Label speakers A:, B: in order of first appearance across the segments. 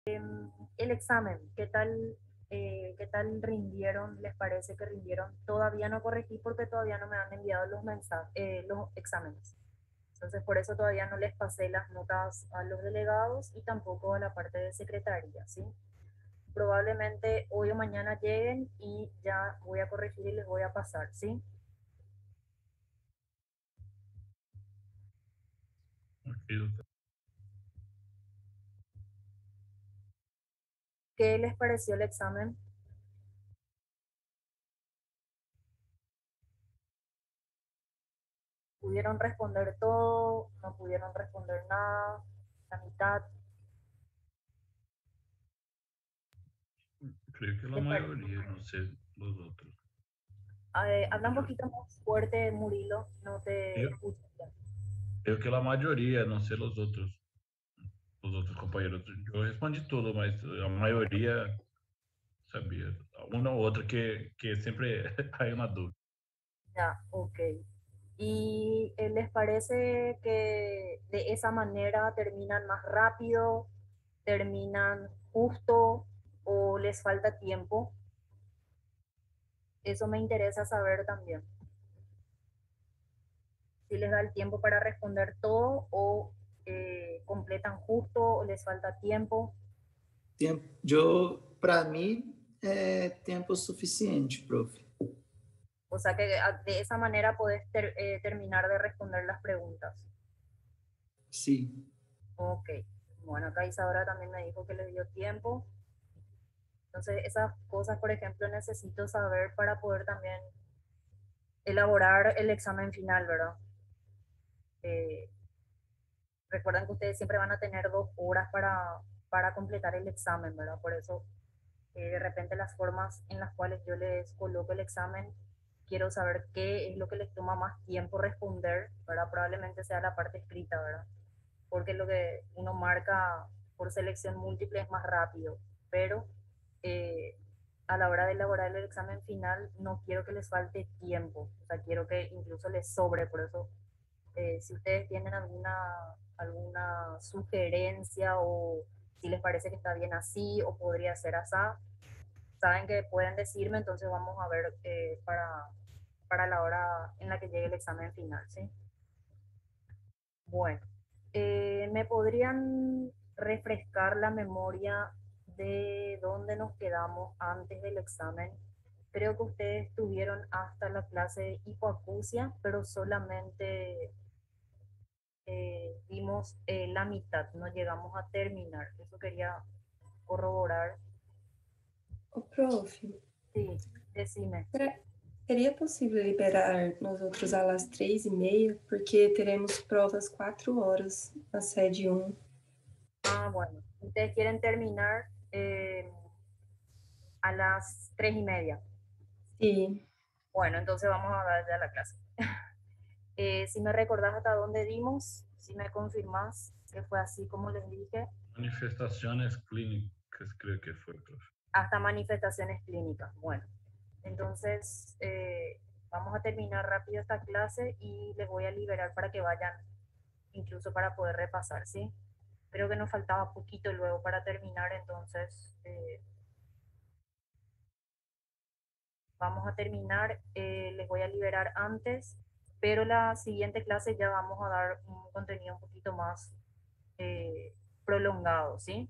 A: El examen, qué tal rindieron? ¿Les parece que rindieron? Todavía no corregí porque todavía no me han enviado los mensajes, los exámenes. Entonces, por eso todavía no les pasé las notas a los delegados y tampoco a la parte de secretaría, ¿sí? Probablemente hoy o mañana lleguen y ya voy a corregir y les voy a pasar, ¿sí?
B: Ok, doctor.
A: ¿Qué les pareció el examen? ¿Pudieron responder todo? ¿No pudieron responder nada? ¿La mitad?
B: Creo que la
A: ¿Les pare-
B: mayoría, no sé los otros.
A: Habla un poquito más fuerte, Murilo, no te
B: Eu,
A: escucho bien.
B: eu que a maioria, não sei os outros companheiros. Eu respondi tudo, mas a maioria sabia. Uma ou outra que sempre hay uma dúvida.
A: Ya, ok. ¿Y les parece que de esa manera terminan más rápido, terminan justo o les falta tiempo? Eso me interesa saber también. Si les da el tiempo para responder todo o completan justo o les falta tiempo.
C: Tempo, para mim, é tempo suficiente, prof.
A: O sea que de esa manera podés terminar de responder las preguntas.
C: Sim.
A: Ok. Bueno, acá Isadora también me dijo que les dio tiempo. Entonces, esas cosas, por ejemplo, necesito saber para poder también elaborar el examen final, ¿verdad? Eh, Recuerden que ustedes siempre van a tener 2 horas para completar el examen, ¿verdad? Por eso, de repente, las formas en las cuales yo les coloco el examen, quiero saber qué es lo que les toma más tiempo responder, ¿verdad? Probablemente sea la parte escrita, ¿verdad? Porque lo que uno marca por selección múltiple es más rápido, pero eh, a la hora de elaborar el examen final no quiero que les falte tiempo, o sea, quiero que incluso les sobre, por eso si ustedes tienen alguna sugerencia o si les parece que está bien así o podría ser así, saben que pueden decirme, entonces vamos a ver para la hora en la que llegue el examen final, ¿sí? Bueno, ¿me podrían refrescar la memoria de dónde nos quedamos antes del examen? Creo que ustedes tuvieron hasta la clase de hipoacusia, pero solamente vimos la mitad, no llegamos a terminar. Eso quería corroborar.
D: Ô, prof,
A: Sí, decime.
D: será- seria possível liberar nós outros às 3h30, porque teremos provas 4 horas na sede 1.
A: Ah, bueno, ustedes quieren terminar a las 3:30.
D: Sim,
A: Bueno, entonces vamos a dar ya la clase. Si me recordás hasta dónde dimos, si me confirmás que fue así como les dije,
B: Manifestações clínicas, creo que foi, profe.
A: hasta manifestaciones clínicas. Bueno, entonces vamos a terminar rápido esta clase y les voy a liberar para que vayan, incluso para poder repasar, ¿sí? Creo que nos faltaba poquito luego para terminar, entonces vamos a terminar, les voy a liberar antes, pero la siguiente clase ya vamos a dar un contenido un poquito más prolongado, ¿sí?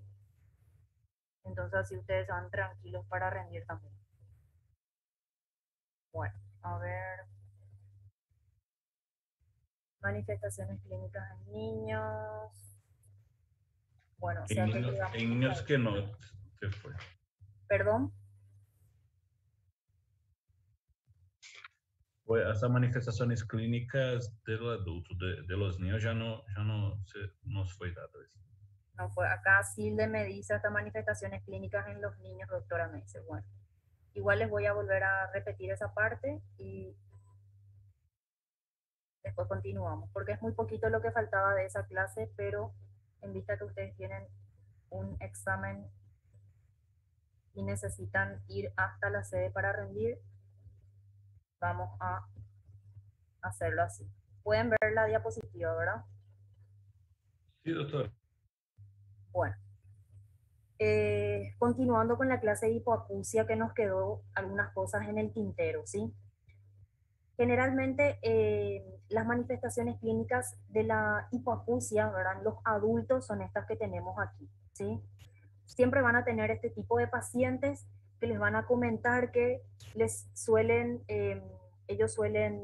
A: Entonces así ustedes van tranquilos para rendir también. Bueno, a ver, manifestaciones clínicas en niños. Bueno, o sea que llegamos
B: Em
A: hasta
B: niños
A: ahí.
B: que não, que foi.
A: Perdón.
B: Foi essas manifestações clínicas do adulto, de los niños já não se, nos foi dado isso.
A: No fue acá Silde me dice hasta manifestaciones clínicas en los niños, doctora me dice, bueno, igual les voy a volver a repetir esa parte y después continuamos, porque es muy poquito lo que faltaba de esa clase, pero en vista que ustedes tienen un examen y necesitan ir hasta la sede para rendir, vamos a hacerlo así. Pueden ver la diapositiva, ¿verdad?
B: Sim, doutor.
A: Bueno, Continuando con la clase de hipoacusia, que nos quedó algunas cosas en el tintero, ¿sí? Generalmente las manifestaciones clínicas de la hipoacusia, ¿verdad? Los adultos son estas que tenemos aquí, ¿sí? Siempre van a tener este tipo de pacientes que les van a comentar que les suelen, ellos suelen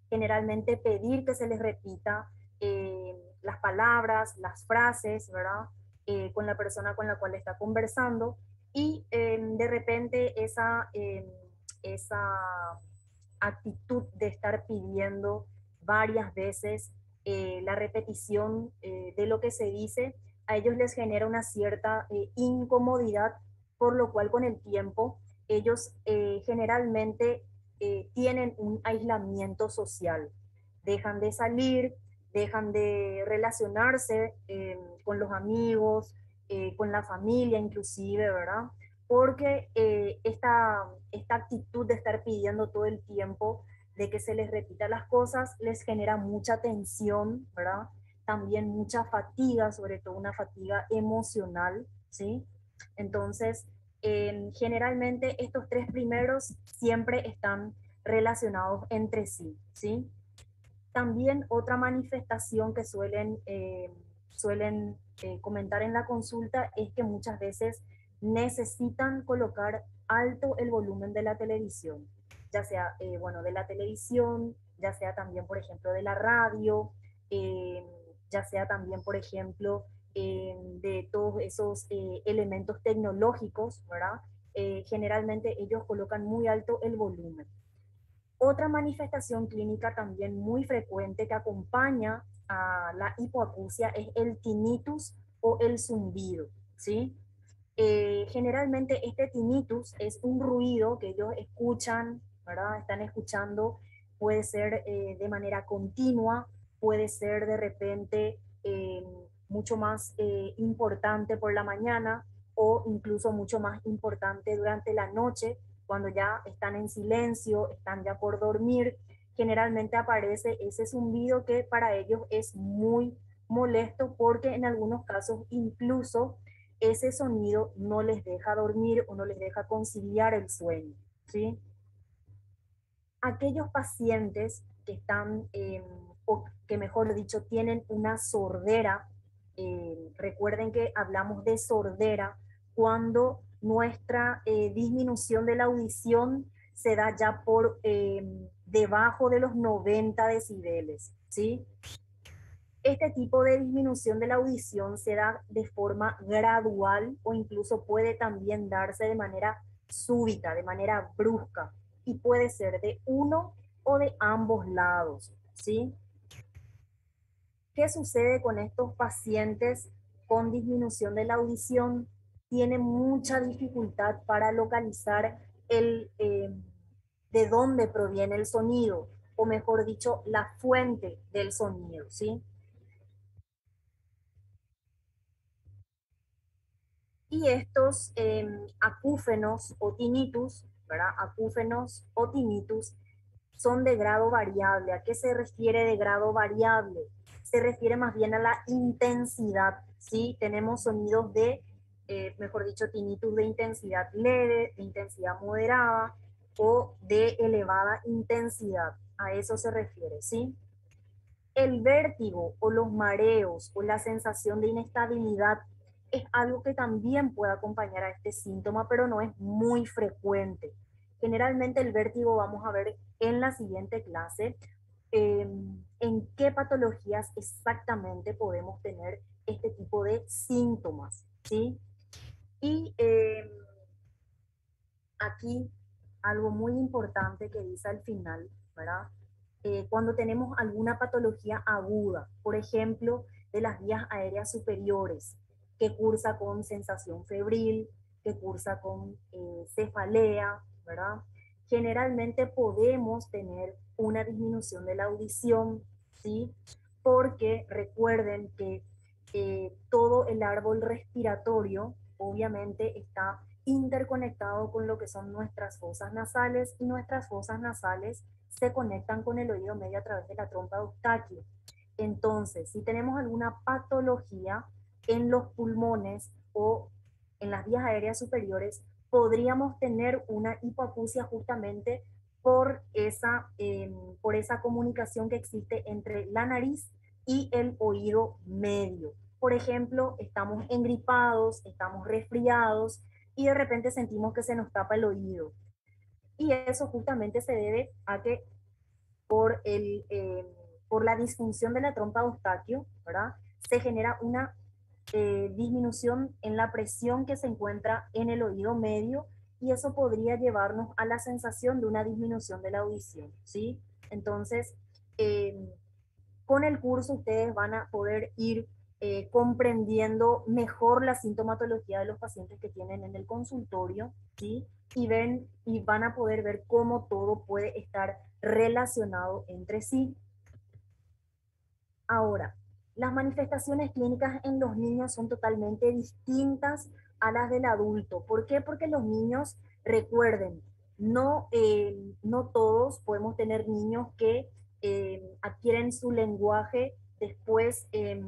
A: generalmente pedir que se les repita las palabras, las frases, ¿verdad? Con la persona con la cual está conversando y de repente esa actitud de estar pidiendo varias veces la repetición de lo que se dice, a ellos les genera una cierta incomodidad, por lo cual con el tiempo ellos generalmente tienen un aislamiento social, dejan de salir, dejan de relacionarse con los amigos, con la familia inclusive, ¿verdad? Porque esta actitud de estar pidiendo todo el tiempo de que se les repita las cosas les genera mucha tensión, ¿verdad? También mucha fatiga, sobre todo una fatiga emocional, ¿sí? Entonces, generalmente estos tres primeros siempre están relacionados entre sí, ¿sí? También otra manifestación que suelen comentar en la consulta es que muchas veces necesitan colocar alto el volumen de la televisión, ya sea, bueno, de la televisión, ya sea también, por ejemplo, de la radio, eh, ya sea también, por ejemplo, de todos esos elementos tecnológicos, ¿verdad? Generalmente ellos colocan muy alto el volumen. Otra manifestación clínica también muy frecuente que acompaña a la hipoacusia es el tinnitus o el zumbido, ¿sí? Generalmente este tinnitus es un ruido que ellos escuchan, ¿verdad? Están escuchando, puede ser de manera continua, puede ser de repente mucho más importante por la mañana o incluso mucho más importante durante la noche, cuando ya están en silencio, están ya por dormir, generalmente aparece ese zumbido que para ellos es muy molesto porque en algunos casos incluso ese sonido no les deja dormir o no les deja conciliar el sueño, ¿sí? Aquellos pacientes que están, o que mejor dicho, tienen una sordera, recuerden que hablamos de sordera cuando nuestra disminución de la audición se da ya por debajo de los 90 decibeles, ¿sí? Este tipo de disminución de la audición se da de forma gradual o incluso puede también darse de manera súbita, de manera brusca, y puede ser de uno o de ambos lados, ¿sí? ¿Qué sucede con estos pacientes con disminución de la audición? Tienen mucha dificultad para localizar de dónde proviene el sonido, o mejor dicho, la fuente del sonido, ¿sí? Y estos acúfenos o tinnitus, ¿verdad? Acúfenos o tinnitus son de grado variable. ¿A qué se refiere de grado variable? Se refiere más bien a la intensidad, ¿sí? Tenemos sonidos de, mejor dicho, tinnitus de intensidad leve, de intensidad moderada o de elevada intensidad. A eso se refiere, ¿sí? El vértigo o los mareos o la sensación de inestabilidad es algo que también puede acompañar a este síntoma, pero no es muy frecuente. Generalmente el vértigo vamos a ver en la siguiente clase en qué patologías exactamente podemos tener este tipo de síntomas, ¿sí? Y aquí algo muy importante que dice al final, ¿verdad? Cuando tenemos alguna patología aguda, por ejemplo, de las vías aéreas superiores, que cursa con sensación febril, que cursa con cefalea, ¿verdad? Generalmente podemos tener una disminución de la audición, ¿sí? Porque recuerden que todo el árbol respiratorio obviamente está interconectado con lo que son nuestras fosas nasales y nuestras fosas nasales se conectan con el oído medio a través de la trompa de Eustaquio. Entonces, si tenemos alguna patología en los pulmones o en las vías aéreas superiores, podríamos tener una hipoacusia justamente por esa comunicación que existe entre la nariz y el oído medio. Por ejemplo, estamos engripados, estamos resfriados y de repente sentimos que se nos tapa el oído. Y eso justamente se debe a que por, por la disfunción de la trompa de Eustaquio, ¿verdad? Se genera una disminución en la presión que se encuentra en el oído medio y eso podría llevarnos a la sensación de una disminución de la audición, ¿sí? Entonces, con el curso ustedes van a poder ir comprendiendo mejor la sintomatología de los pacientes que tienen en el consultorio, ¿sí? Y van a poder ver cómo todo puede estar relacionado entre sí. Ahora, las manifestaciones clínicas en los niños son totalmente distintas a las del adulto. ¿Por qué? Porque los niños, recuerden, no todos podemos tener niños que adquieren su lenguaje después de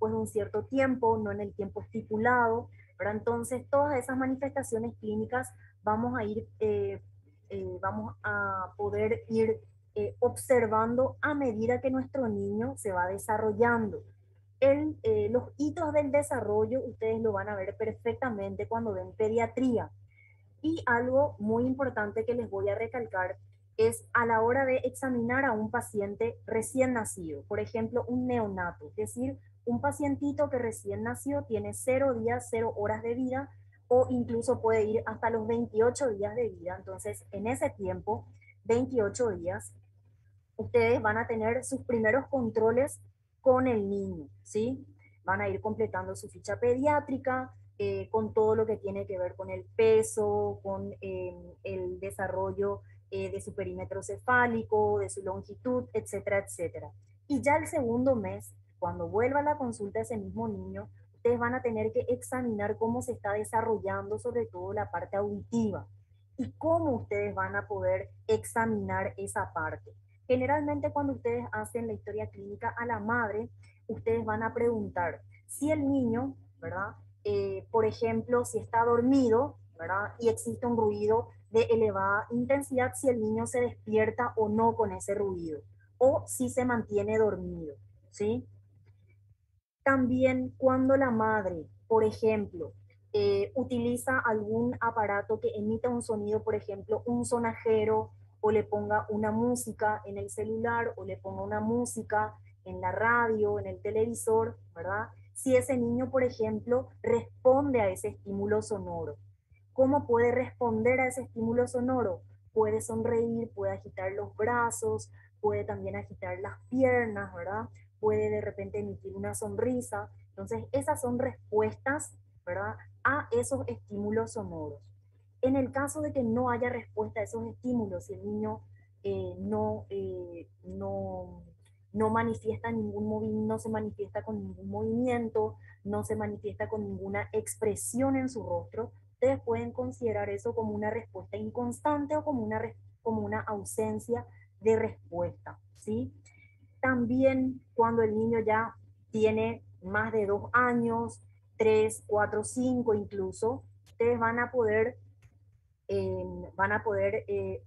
A: un cierto tiempo, no en el tiempo estipulado, ¿verdad? Entonces, todas esas manifestaciones clínicas vamos a poder ir observando a medida que nuestro niño se va desarrollando. Los hitos del desarrollo ustedes lo van a ver perfectamente cuando ven pediatría. Y algo muy importante que les voy a recalcar es a la hora de examinar a un paciente recién nacido, por ejemplo, un neonato, es decir, un pacientito que recién nació tiene 0 días, 0 horas de vida, o incluso puede ir hasta los 28 días de vida. Entonces, en ese tiempo, 28 días, ustedes van a tener sus primeros controles con el niño, ¿sí? Van a ir completando su ficha pediátrica, con todo lo que tiene que ver con el peso, con el desarrollo de su perímetro cefálico, de su longitud, etcétera, etcétera. Y ya el segundo mes, cuando vuelva a la consulta ese mismo niño, ustedes van a tener que examinar cómo se está desarrollando, sobre todo la parte auditiva, y cómo ustedes van a poder examinar esa parte. Generalmente cuando ustedes hacen la historia clínica a la madre, ustedes van a preguntar si el niño, ¿verdad? Por ejemplo, si está dormido, ¿verdad? Y existe un ruido de elevada intensidad, si el niño se despierta o no con ese ruido, o si se mantiene dormido, ¿sí? También cuando la madre, por ejemplo, utiliza algún aparato que emita un sonido, por ejemplo, un sonajero, o le ponga una música en el celular, o le ponga una música en la radio, en el televisor, ¿verdad? Si ese niño, por ejemplo, responde a ese estímulo sonoro. ¿Cómo puede responder a ese estímulo sonoro? Puede sonreír, puede agitar los brazos, puede también agitar las piernas, ¿verdad? Puede de repente emitir una sonrisa. Entonces, esas son respuestas, ¿verdad?, a esos estímulos sonoros. En el caso de que no haya respuesta a esos estímulos, si el niño no manifiesta no se manifiesta con ningún movimiento, no se manifiesta con ninguna expresión en su rostro, ustedes pueden considerar eso como una respuesta inconstante o como una ausencia de respuesta, ¿sí? También cuando el niño ya tiene más de 2 años, 3, 4, 5 incluso, ustedes van a poder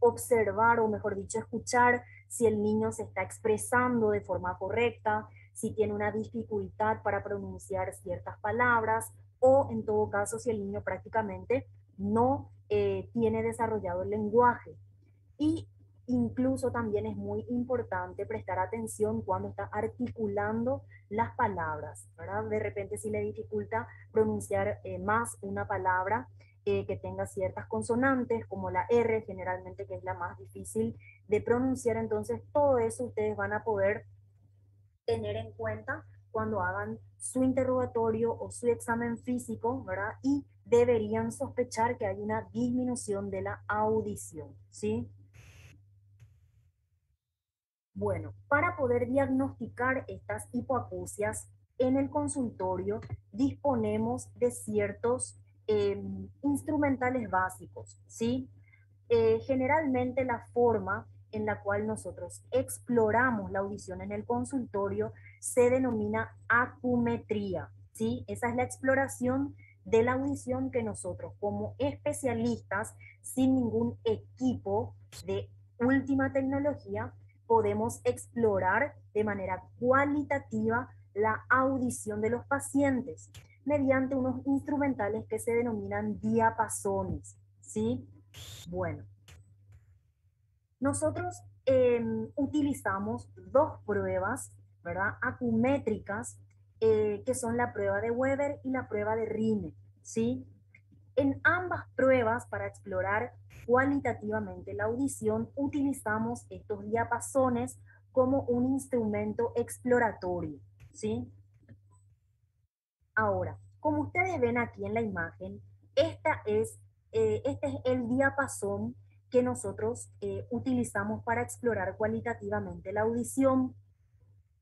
A: observar, o mejor dicho, escuchar si el niño se está expresando de forma correcta, si tiene una dificultad para pronunciar ciertas palabras, o en todo caso si el niño prácticamente no tiene desarrollado el lenguaje. Y incluso también es muy importante prestar atención cuando está articulando las palabras, ¿verdad? De repente si le dificulta pronunciar más una palabra que tenga ciertas consonantes, como la R generalmente, que es la más difícil de pronunciar. Entonces todo eso ustedes van a poder tener en cuenta cuando hagan su interrogatorio o su examen físico, ¿verdad? Y deberían sospechar que hay una disminución de la audición, ¿sí? Bueno, para poder diagnosticar estas hipoacusias en el consultorio disponemos de ciertos instrumentales básicos, ¿sí? Generalmente la forma en la cual nosotros exploramos la audición en el consultorio se denomina acumetría, ¿sí? Esa es la exploración de la audición que nosotros como especialistas, sin ningún equipo de última tecnología, podemos explorar de manera cualitativa la audición de los pacientes mediante unos instrumentales que se denominan diapasones, ¿sí? Bueno, nosotros utilizamos dos pruebas, ¿verdad? Acumétricas, que son la prueba de Weber y la prueba de Rhine, ¿sí? En ambas pruebas, para explorar cualitativamente la audición, utilizamos estos diapasones como un instrumento exploratorio, ¿sí? Ahora, como ustedes ven aquí en la imagen, este es el diapasón que nosotros utilizamos para explorar cualitativamente la audición.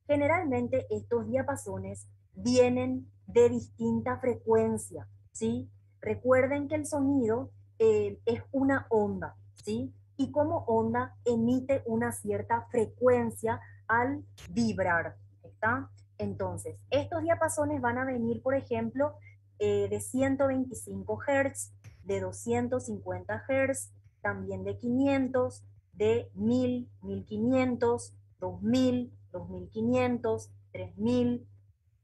A: Generalmente estos diapasones vienen de distinta frecuencia, ¿sí? Recuerden que el sonido es una onda, ¿sí? Y como onda emite una cierta frecuencia al vibrar, ¿está? Entonces, estos diapasones van a venir, por ejemplo, de 125 Hz, de 250 Hz, también de 500, de 1000, 1500, 2000, 2500, 3000,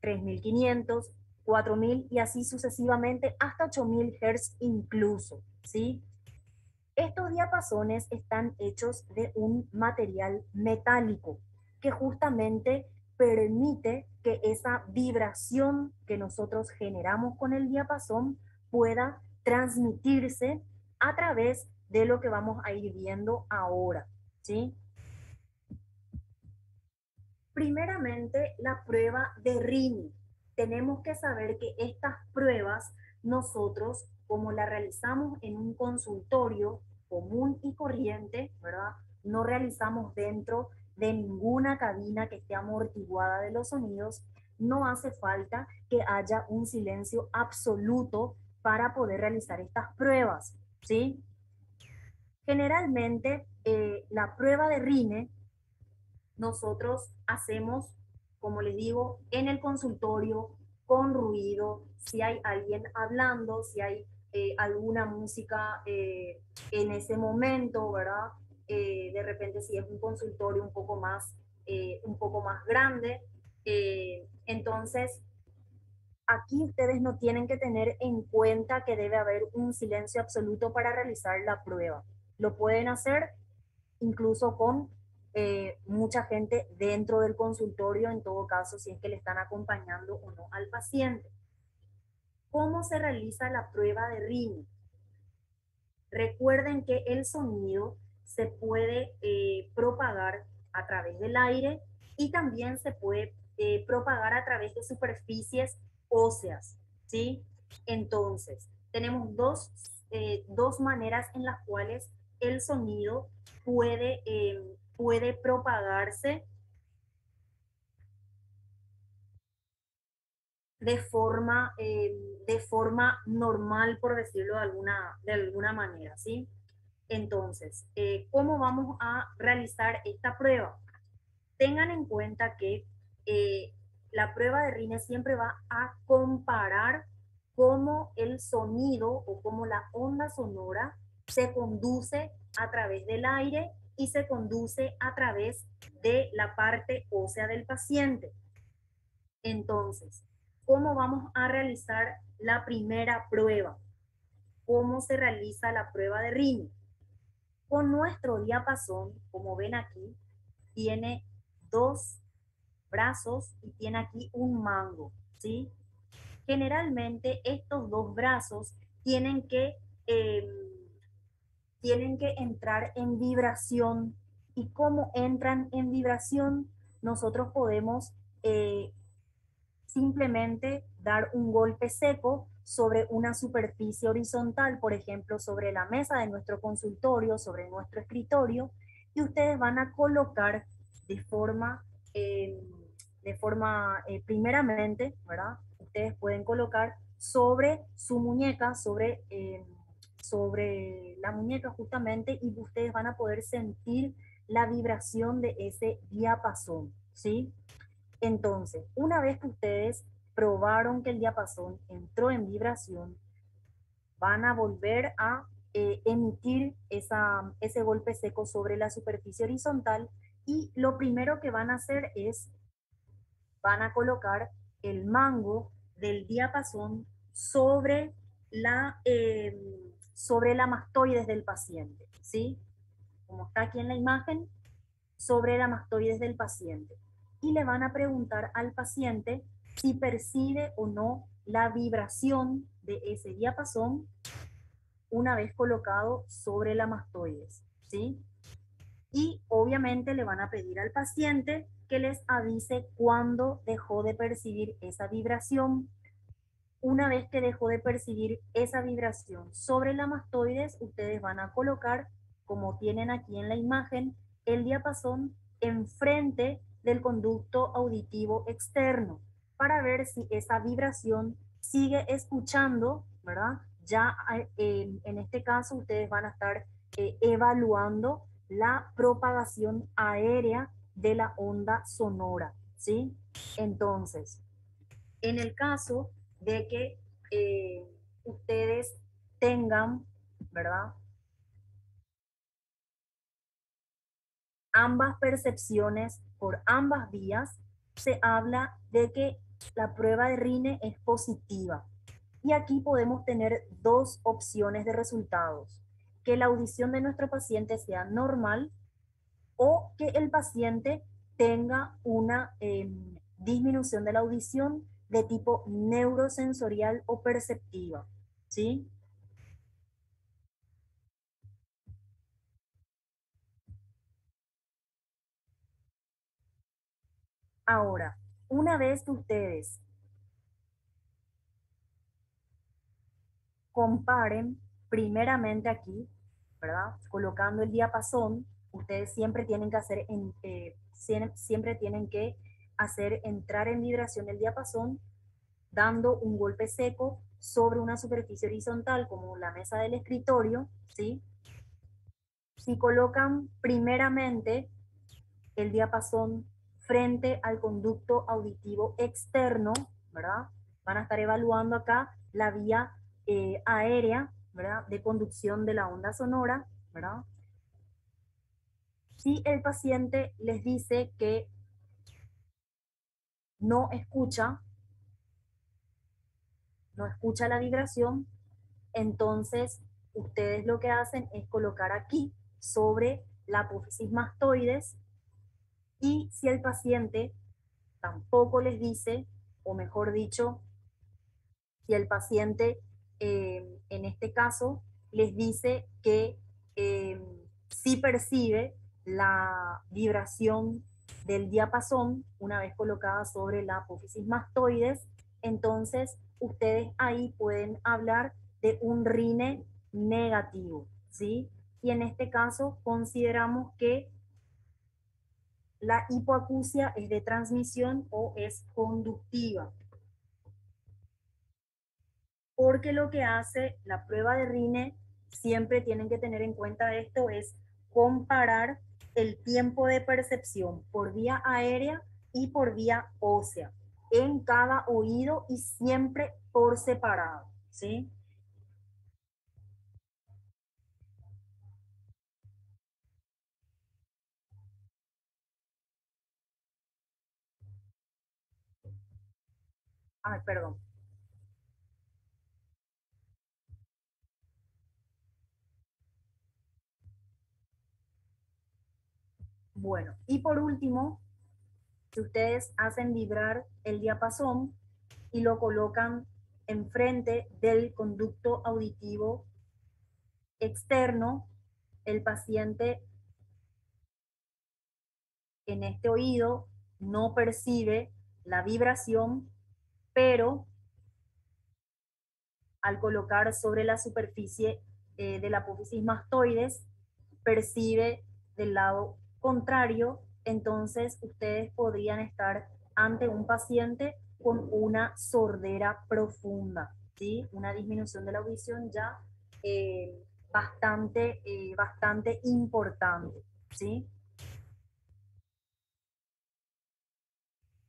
A: 3500, 4000 y así sucesivamente hasta 8000 Hz incluso, ¿sí? Estos diapasones están hechos de un material metálico que justamente permite que esa vibración que nosotros generamos con el diapasón pueda transmitirse a través de lo que vamos a ir viendo ahora, ¿sí? Primeramente, la prueba de Rini. Tenemos que saber que estas pruebas nosotros, como la realizamos en un consultorio común y corriente, ¿verdad? No realizamos dentro de ninguna cabina que esté amortiguada de los sonidos, no hace falta que haya un silencio absoluto para poder realizar estas pruebas, ¿sí? Generalmente, la prueba de Rine nosotros hacemos, como les digo, en el consultorio, con ruido, si hay alguien hablando, si hay alguna música en ese momento, ¿verdad? De repente si es un consultorio un poco más grande. Entonces, aquí ustedes no tienen que tener en cuenta que debe haber un silencio absoluto para realizar la prueba. Lo pueden hacer incluso con mucha gente dentro del consultorio, en todo caso, si es que le están acompañando o no al paciente. ¿Cómo se realiza la prueba de Rini? Recuerden que el sonido se puede propagar a través del aire y también se puede propagar a través de superficies óseas, ¿sí? Entonces, tenemos dos maneras en las cuales el sonido puede propagarse de forma normal, por decirlo de alguna manera, ¿sí? Entonces, ¿cómo vamos a realizar esta prueba? Tengan en cuenta que la prueba de Rine siempre va a comparar cómo el sonido o cómo la onda sonora se conduce a través del aire y se conduce a través de la parte ósea del paciente. Entonces, ¿cómo vamos a realizar la primera prueba? ¿Cómo se realiza la prueba de Rine? Con nuestro diapasón, como ven aquí, tiene dos brazos y tiene aquí un mango, ¿sí? Generalmente estos dos brazos eh, tienen que entrar en vibración y como entran en vibración, nosotros podemos simplemente dar un golpe seco sobre una superficie horizontal, por ejemplo, sobre la mesa de nuestro consultorio, sobre nuestro escritorio, y ustedes van a colocar de forma, eh, primeramente, ¿verdad? Ustedes pueden colocar sobre su muñeca, sobre la muñeca justamente, y ustedes van a poder sentir la vibración de ese diapasón, ¿sí? Entonces, una vez que ustedes probaron que el diapasón entró en vibración, van a volver a emitir ese golpe seco sobre la superficie horizontal, y lo primero que van a hacer es, van a colocar el mango del diapasón sobre la mastoides del paciente, ¿sí? Como está aquí en la imagen, sobre la mastoides del paciente. Y le van a preguntar al paciente si percibe o no la vibración de ese diapasón una vez colocado sobre la mastoides, ¿sí? Y obviamente le van a pedir al paciente que les avise cuándo dejó de percibir esa vibración. Una vez que dejó de percibir esa vibración sobre la mastoides, ustedes van a colocar, como tienen aquí en la imagen, el diapasón enfrente del conducto auditivo externo para ver si esa vibración sigue escuchando, ¿verdad? Ya en este caso ustedes van a estar evaluando la propagación aérea de la onda sonora, ¿sí? Entonces, en el caso de que ustedes tengan, ¿verdad? Ambas percepciones por ambas vías, se habla de que la prueba de Rine es positiva. Y aquí podemos tener dos opciones de resultados: que la audición de nuestro paciente sea normal, o que el paciente tenga una disminución de la audición de tipo neurosensorial o perceptiva, ¿sí? Ahora, una vez que ustedes comparen primeramente aquí, ¿verdad? Colocando el diapasón, ustedes siempre tienen que siempre tienen que hacer entrar en vibración el diapasón dando un golpe seco sobre una superficie horizontal como la mesa del escritorio, ¿sí? Si colocan primeramente el diapasón frente al conducto auditivo externo, ¿verdad? Van a estar evaluando acá la vía aérea, ¿verdad? De conducción de la onda sonora, ¿verdad? Si el paciente les dice que no escucha, no escucha la vibración, entonces ustedes lo que hacen es colocar aquí sobre la apófisis mastoides, y si el paciente tampoco les dice, o mejor dicho, si el paciente en este caso les dice que sí percibe la vibración del diapasón una vez colocada sobre la apófisis mastoides, entonces ustedes ahí pueden hablar de un RINE negativo, ¿sí? Y en este caso consideramos que la hipoacusia es de transmisión o es conductiva, porque lo que hace la prueba de Rine, siempre tienen que tener en cuenta esto, es comparar el tiempo de percepción por vía aérea y por vía ósea en cada oído, y siempre por separado, ¿sí? Ay, perdón. Bueno, y por último, si ustedes hacen vibrar el diapasón y lo colocan enfrente del conducto auditivo externo, el paciente en este oído no percibe la vibración, pero al colocar sobre la superficie de la apófisis mastoides, percibe del lado contrario. Entonces ustedes podrían estar ante un paciente con una sordera profunda, ¿sí? Una disminución de la audición ya bastante importante, ¿sí?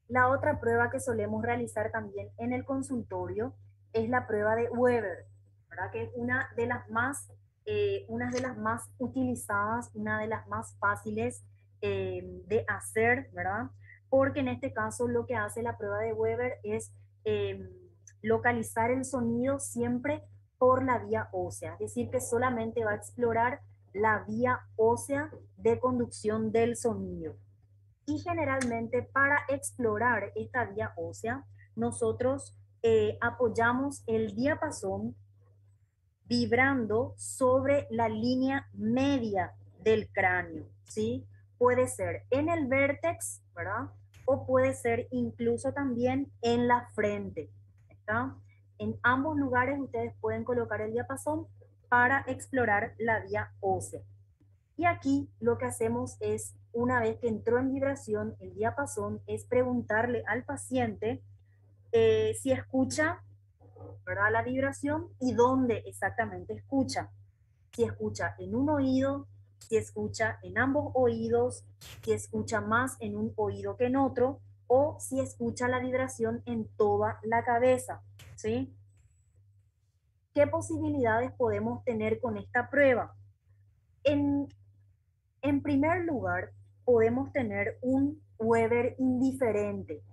A: La otra prueba que solemos realizar también en el consultorio es la prueba de Weber, ¿verdad? Que es una de las más utilizadas, una de las más fáciles de hacer, ¿verdad? Porque en este caso lo que hace la prueba de Weber es eh, localizar el sonido siempre por la vía ósea, es decir, que solamente va a explorar la vía ósea de conducción del sonido. Y generalmente para explorar esta vía ósea, nosotros apoyamos el diapasón vibrando sobre la línea media del cráneo, ¿sí? Puede ser en el vértex, ¿verdad? O puede ser incluso también en la frente, ¿está? En ambos lugares ustedes pueden colocar el diapasón para explorar la vía ósea. Y aquí lo que hacemos es, una vez que entró en vibración el diapasón, es preguntarle al paciente si escucha, ¿verdad?, la vibración y dónde exactamente escucha. Si escucha en un oído, si escucha en ambos oídos, si escucha más en un oído que en otro, o si escucha la vibración en toda la cabeza, ¿sí? ¿Qué posibilidades podemos tener con esta prueba? En, en primer lugar, podemos tener un Weber indiferente.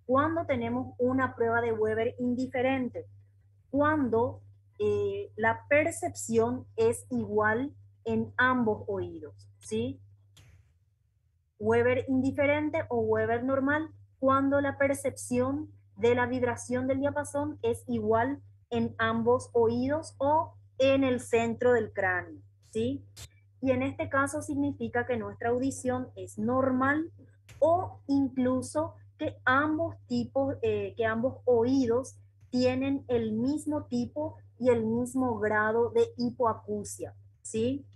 A: ¿Cuándo tenemos una prueba de Weber indiferente? Cuando la percepción es igual en ambos oídos, ¿sí? Weber indiferente o Weber normal, cuando la percepción de la vibración del diapasón es igual en ambos oídos o en el centro del cráneo, ¿sí? Y en este caso significa que nuestra audición es normal o incluso que ambos oídos tienen el mismo tipo y el mismo grado de hipoacusia, ¿sí?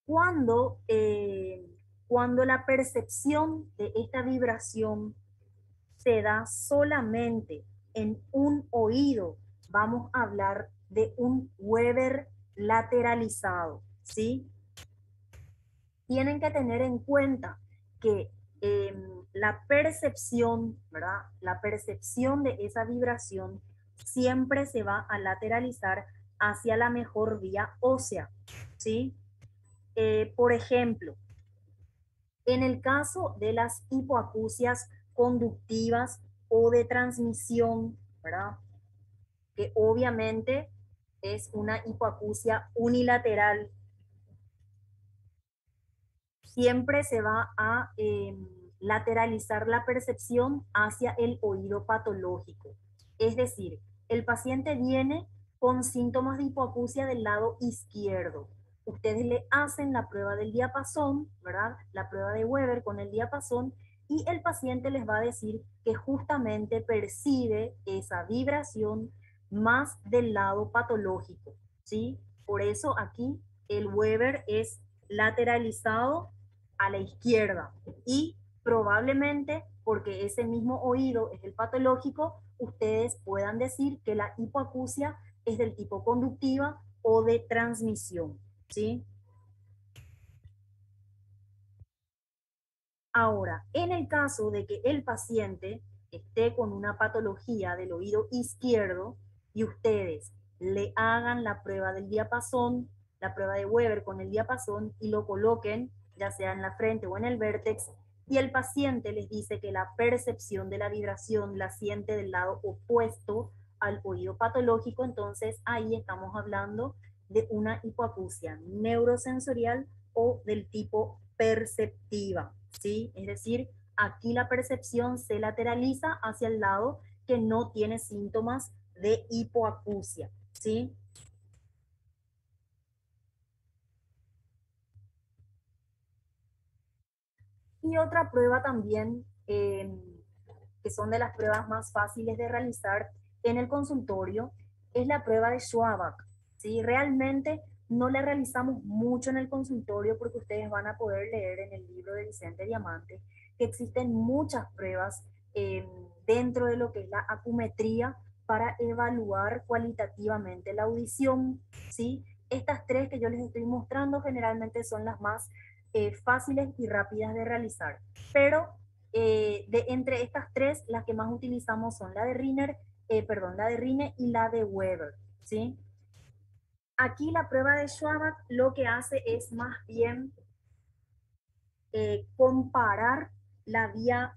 A: Cuando, cuando la percepción de esta vibración se da solamente en un oído, vamos a hablar de un Weber lateralizado, ¿sí? Tienen que tener en cuenta que la percepción, ¿verdad? La percepción de esa vibración siempre se va a lateralizar hacia la mejor vía ósea, ¿sí? Por ejemplo, en el caso de las hipoacusias conductivas o de transmisión, ¿verdad? Que obviamente es una hipoacusia unilateral, siempre se va a lateralizar la percepción hacia el oído patológico. Es decir, el paciente viene con síntomas de hipoacusia del lado izquierdo. Ustedes le hacen la prueba del diapasón, ¿verdad? La prueba de Weber con el diapasón y el paciente les va a decir que justamente percibe esa vibración más del lado patológico, ¿sí? Por eso aquí el Weber es lateralizado a la izquierda y probablemente porque ese mismo oído es el patológico, ustedes puedan decir que la hipoacusia es del tipo conductiva o de transmisión, ¿sí? Ahora, en el caso de que el paciente esté con una patología del oído izquierdo y ustedes le hagan la prueba del diapasón, la prueba de Weber con el diapasón y lo coloquen ya sea en la frente o en el vértex, y el paciente les dice que la percepción de la vibración la siente del lado opuesto al oído patológico, entonces ahí estamos hablando de una hipoacusia neurosensorial o del tipo perceptiva, ¿sí? Es decir, aquí la percepción se lateraliza hacia el lado que no tiene síntomas de hipoacusia, ¿sí? Y otra prueba también, que son de las pruebas más fáciles de realizar en el consultorio, es la prueba de Schwabach, ¿sí? Realmente no la realizamos mucho en el consultorio porque ustedes van a poder leer en el libro de Vicente Diamante que existen muchas pruebas dentro de lo que es la acumetría para evaluar cualitativamente la audición, ¿sí? Estas tres que yo les estoy mostrando generalmente son las más fáciles y rápidas de realizar. Pero entre estas tres, las que más utilizamos son la de la de Rine y la de Weber, ¿sí? Aquí la prueba de Schwab lo que hace es más bien comparar la vía,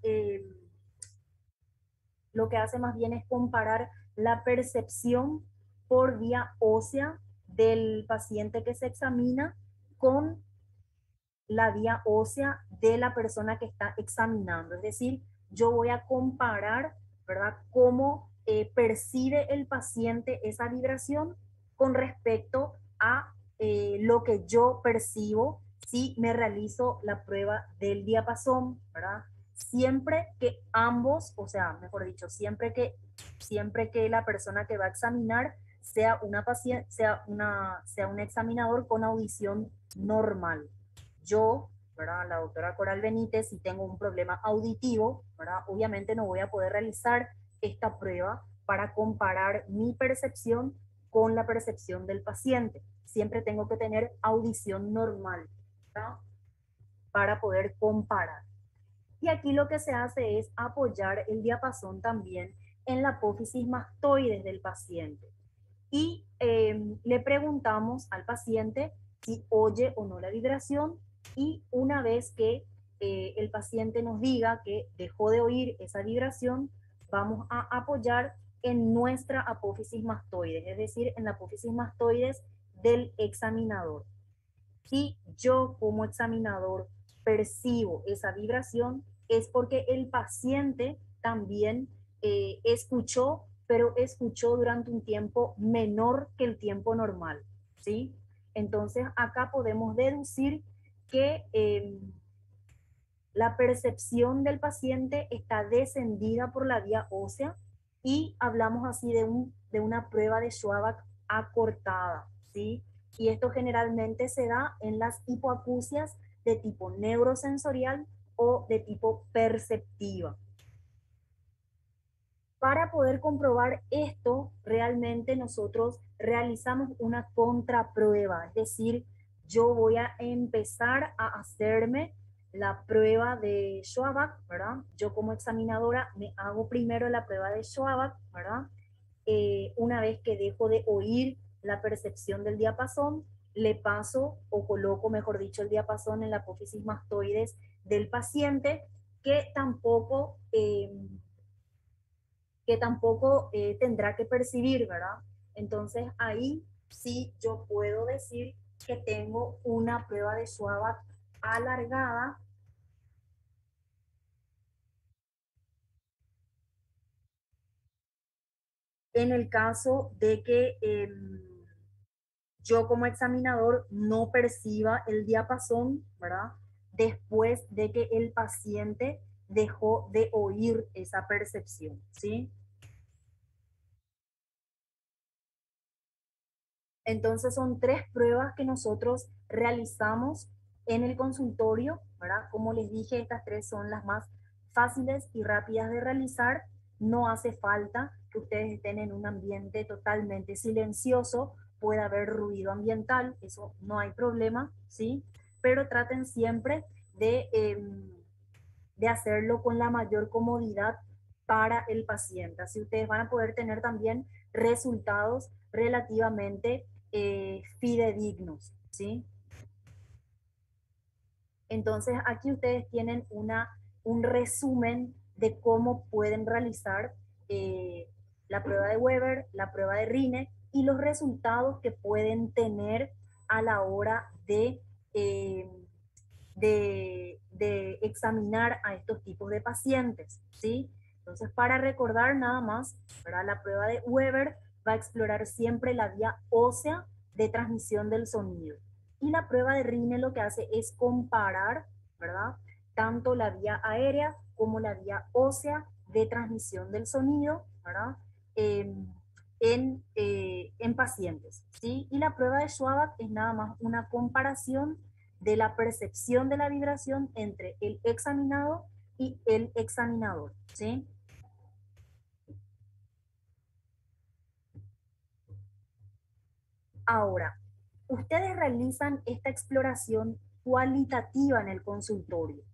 A: lo que hace más bien es comparar la percepción por vía ósea del paciente que se examina con la vía ósea de la persona que está examinando. Es decir, yo voy a comparar, ¿verdad?, cómo percibe el paciente esa vibración con respecto a lo que yo percibo si me realizo la prueba del diapasón, ¿verdad? Siempre que ambos, o sea, mejor dicho, siempre que la persona que va a examinar sea una paciente, sea un examinador con audición normal. Yo, ¿verdad?, la doctora Coral Benítez, si tengo un problema auditivo, ¿verdad?, obviamente no voy a poder realizar esta prueba para comparar mi percepción con la percepción del paciente. Siempre tengo que tener audición normal, ¿verdad?, para poder comparar. Y aquí lo que se hace es apoyar el diapasón también en la apófisis mastoides del paciente. Y le preguntamos al paciente si oye o no la vibración, y una vez que el paciente nos diga que dejó de oír esa vibración, vamos a apoyar en nuestra apófisis mastoides, es decir, en la apófisis mastoides del examinador. Si yo como examinador percibo esa vibración, es porque el paciente también escuchó, pero escuchó durante un tiempo menor que el tiempo normal, ¿sí? Entonces acá podemos deducir que la percepción del paciente está descendida por la vía ósea, y hablamos así de una prueba de Schwab acortada, ¿sí? Y esto generalmente se da en las hipoacusias de tipo neurosensorial o de tipo perceptiva. Para poder comprobar esto, realmente nosotros realizamos una contraprueba, es decir, yo voy a empezar a hacerme la prueba de Schwab, ¿verdad? Yo como examinadora me hago primero la prueba de Schwab, ¿verdad? Una vez que dejo de oír la percepción del diapasón, le paso o coloco, mejor dicho, el diapasón en la apófisis mastoides del paciente, que tampoco tendrá que percibir, ¿verdad? Entonces ahí sí yo puedo decir que tengo una prueba de Schwab alargada en el caso de que yo como examinador no perciba el diapasón, ¿verdad?, después de que el paciente dejó de oír esa percepción, ¿sí? Entonces son tres pruebas que nosotros realizamos en el consultorio, ¿verdad? Como les dije, estas tres son las más fáciles y rápidas de realizar. No hace falta que ustedes estén en un ambiente totalmente silencioso, puede haber ruido ambiental, eso no hay problema, ¿sí? Pero traten siempre de hacerlo con la mayor comodidad para el paciente. Así ustedes van a poder tener también resultados relativamente fidedignos, ¿sí? Entonces aquí ustedes tienen un resumen de cómo pueden realizar la prueba de Weber, la prueba de Rine, y los resultados que pueden tener a la hora de examinar a estos tipos de pacientes, ¿sí? Entonces, para recordar nada más, ¿verdad?, la prueba de Weber va a explorar siempre la vía ósea de transmisión del sonido. Y la prueba de Rine lo que hace es comparar, ¿verdad?, tanto la vía aérea como la vía ósea de transmisión del sonido, ¿verdad?, en pacientes, ¿sí? Y la prueba de Schwab es nada más una comparación de la percepción de la vibración entre el examinado y el examinador, ¿sí? Ahora, ustedes realizan esta exploración cualitativa en el consultorio,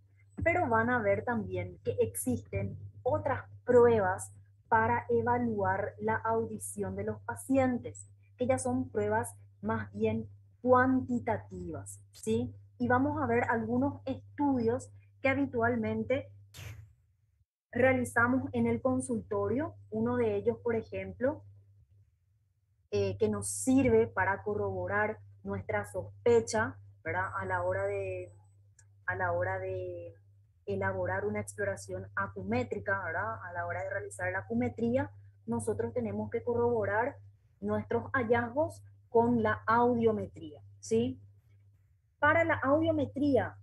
A: pero van a ver también que existen otras pruebas para evaluar la audición de los pacientes, que ya son pruebas más bien cuantitativas, ¿sí? Y vamos a ver algunos estudios que habitualmente realizamos en el consultorio. Uno de ellos, por ejemplo, que nos sirve para corroborar nuestra sospecha, ¿verdad? A la hora de elaborar una exploración acumétrica, ¿verdad? A la hora de realizar la acumetría, nosotros tenemos que corroborar nuestros hallazgos con la audiometría, ¿sí? Para la audiometría,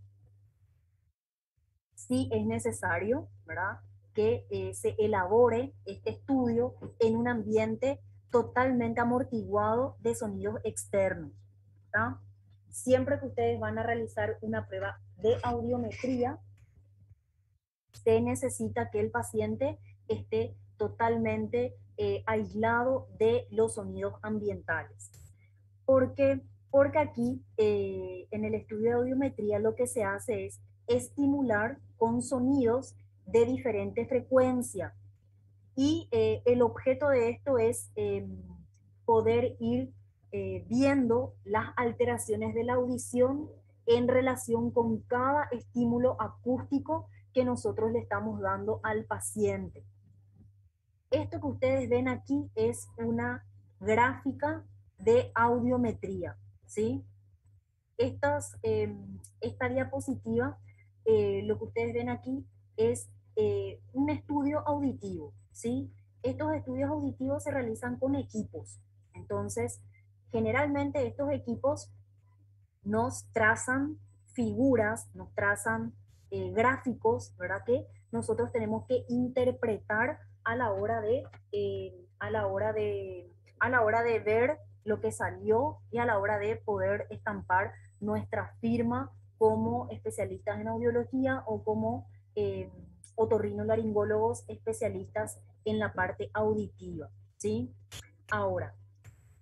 A: sí es necesario, ¿verdad?, que se elabore este estudio en un ambiente totalmente amortiguado de sonidos externos, ¿verdad? Siempre que ustedes van a realizar una prueba de audiometría, se necesita que el paciente esté totalmente aislado de los sonidos ambientales. ¿Por qué? Porque aquí en el estudio de audiometría lo que se hace es estimular con sonidos de diferente frecuencia y el objeto de esto es poder ir viendo las alteraciones de la audición en relación con cada estímulo acústico que nosotros le estamos dando al paciente. Esto que ustedes ven aquí es una gráfica de audiometría, ¿sí? Esta diapositiva, lo que ustedes ven aquí es un estudio auditivo, ¿sí? Estos estudios auditivos se realizan con equipos. Entonces, generalmente estos equipos nos trazan figuras, nos trazan gráficos, ¿verdad? Que nosotros tenemos que interpretar a la hora de, a la hora de, a la hora de ver lo que salió y a la hora de poder estampar nuestra firma como especialistas en audiología o como otorrinolaringólogos especialistas en la parte auditiva, ¿sí? Ahora,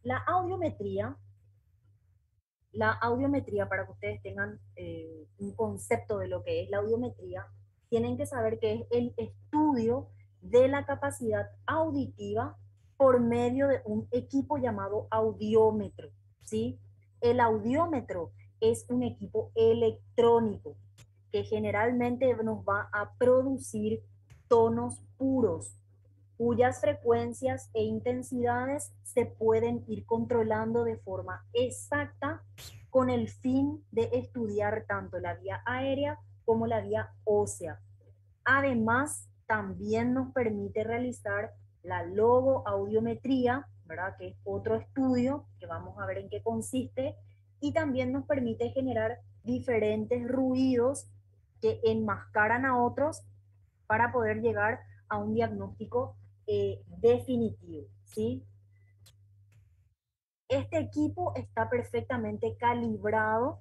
A: la audiometría la audiometría, para que ustedes tengan un concepto de lo que es la audiometría, tienen que saber que es el estudio de la capacidad auditiva por medio de un equipo llamado audiómetro, ¿sí? El audiómetro es un equipo electrónico que generalmente nos va a producir tonos puros, cuyas frecuencias e intensidades se pueden ir controlando de forma exacta con el fin de estudiar tanto la vía aérea como la vía ósea. Además, también nos permite realizar la logoaudiometría, ¿verdad?, que es otro estudio que vamos a ver en qué consiste, y también nos permite generar diferentes ruidos que enmascaran a otros para poder llegar a un diagnóstico definitivo, ¿sí? Este equipo está perfectamente calibrado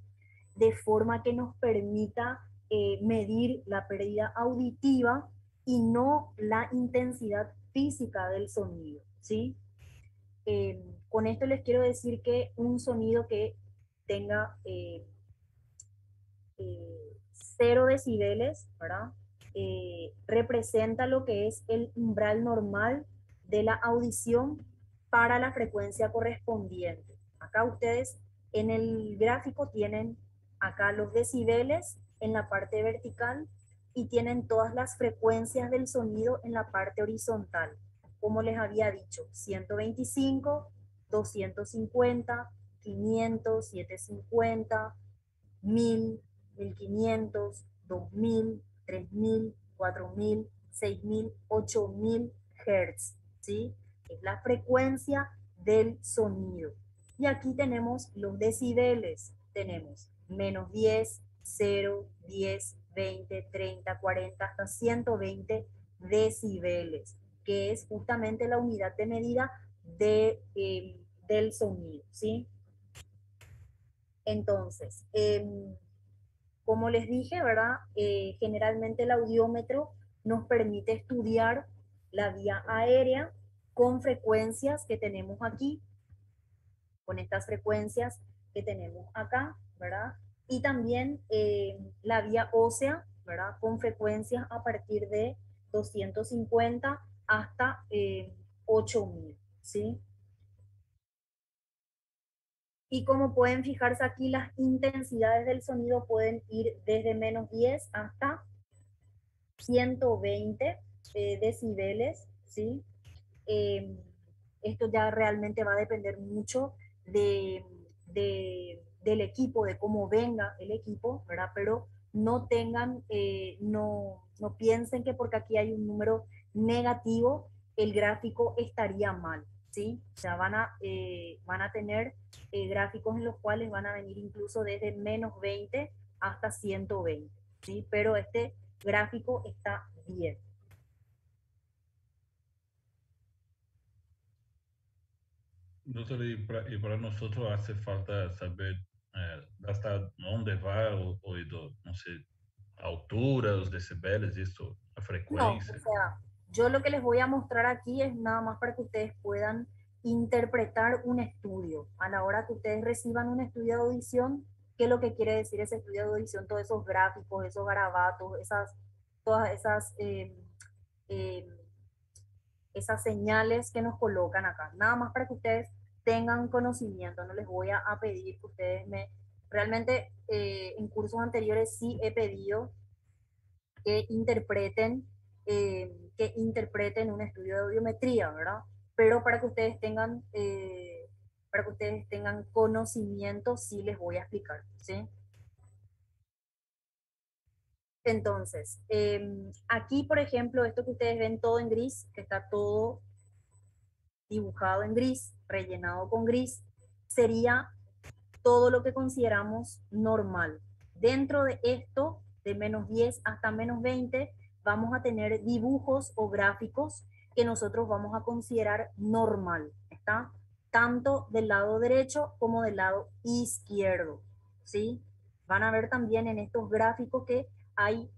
A: de forma que nos permita medir la pérdida auditiva y no la intensidad física del sonido, ¿sí? Con esto les quiero decir que un sonido que tenga 0 decibeles, ¿verdad? Representa lo que es el umbral normal de la audición para la frecuencia correspondiente. Acá ustedes en el gráfico tienen acá los decibeles en la parte vertical y tienen todas las frecuencias del sonido en la parte horizontal. Como les había dicho, 125, 250, 500, 750, 1000, 1500, 2000, 3000, 4000, 6000, 8000 Hz, ¿sí? Es la frecuencia del sonido. Y aquí tenemos los decibeles. Tenemos menos 10, 0, 10, 20, 30, 40, hasta 120 decibeles, que es justamente la unidad de medida del sonido, ¿sí? Entonces, como les dije, ¿verdad? Generalmente el audiómetro nos permite estudiar la vía aérea con frecuencias que tenemos aquí, con estas frecuencias que tenemos acá, ¿verdad? y también la vía ósea, ¿verdad? Con frecuencias a partir de 250 hasta 8000, ¿sí? Y como pueden fijarse aquí, las intensidades del sonido pueden ir desde -10 hasta 120 decibeles, ¿sí? Eh, Esto ya realmente va a depender mucho del equipo, de cómo venga el equipo, ¿verdad? Pero no tengan, no piensen que porque aquí hay un número negativo, el gráfico estaría mal, ¿sí? O sea, van a tener gráficos en los cuales van a venir incluso desde -20 hasta 120, ¿sí? Pero este gráfico está bien.
B: Doutor, e para nosotros hace falta saber hasta dónde va o oído, no sé, altura, los decibeles, eso, la
A: No, o
B: frecuencia.
A: sea, yo lo que les voy a mostrar aquí es nada más para que ustedes puedan interpretar un estudio. A la hora que ustedes reciban un estudio de audición, ¿qué es lo que quiere decir ese estudio de audición? Todos esos gráficos, esos garabatos, todas eh, esas señales que nos colocan acá. Nada más para que ustedes tengan conocimiento. No les voy a pedir que ustedes me... Realmente en cursos anteriores sí he pedido que interpreten un estudio de audiometría, ¿verdad? Pero para que ustedes tengan conocimiento, sí les voy a explicar, ¿sí? Entonces, aquí, por ejemplo, esto que ustedes ven todo en gris, que está todo dibujado en gris, rellenado con gris, sería todo lo que consideramos normal. Dentro de esto, de -10 hasta -20, vamos a tener dibujos o gráficos que nosotros vamos a considerar normal, ¿está? Tanto del lado derecho como del lado izquierdo, ¿sí? Van a ver también en estos gráficos que hay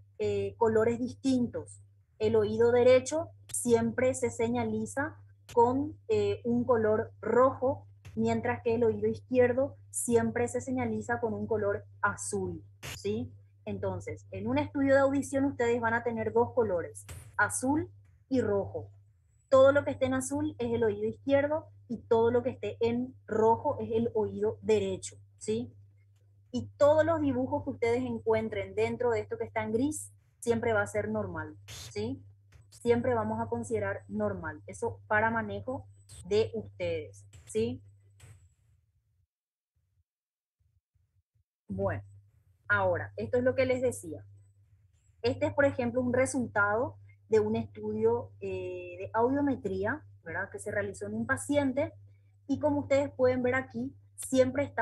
A: colores distintos. El oído derecho siempre se señaliza con un color rojo, mientras que el oído izquierdo siempre se señaliza con un color azul, ¿sí? Entonces, en un estudio de audición ustedes van a tener dos colores, azul y rojo. Todo lo que esté en azul es el oído izquierdo y todo lo que esté en rojo es el oído derecho, ¿sí? Y todos los dibujos que ustedes encuentren dentro de esto que está en gris siempre va a ser normal, ¿sí? Siempre vamos a considerar normal. Eso para manejo de ustedes, ¿sí? Bueno, ahora, esto es lo que les decía. Este es, por ejemplo, un resultado de un estudio de audiometría, ¿verdad? Que se realizó en un paciente y como ustedes pueden ver aquí, siempre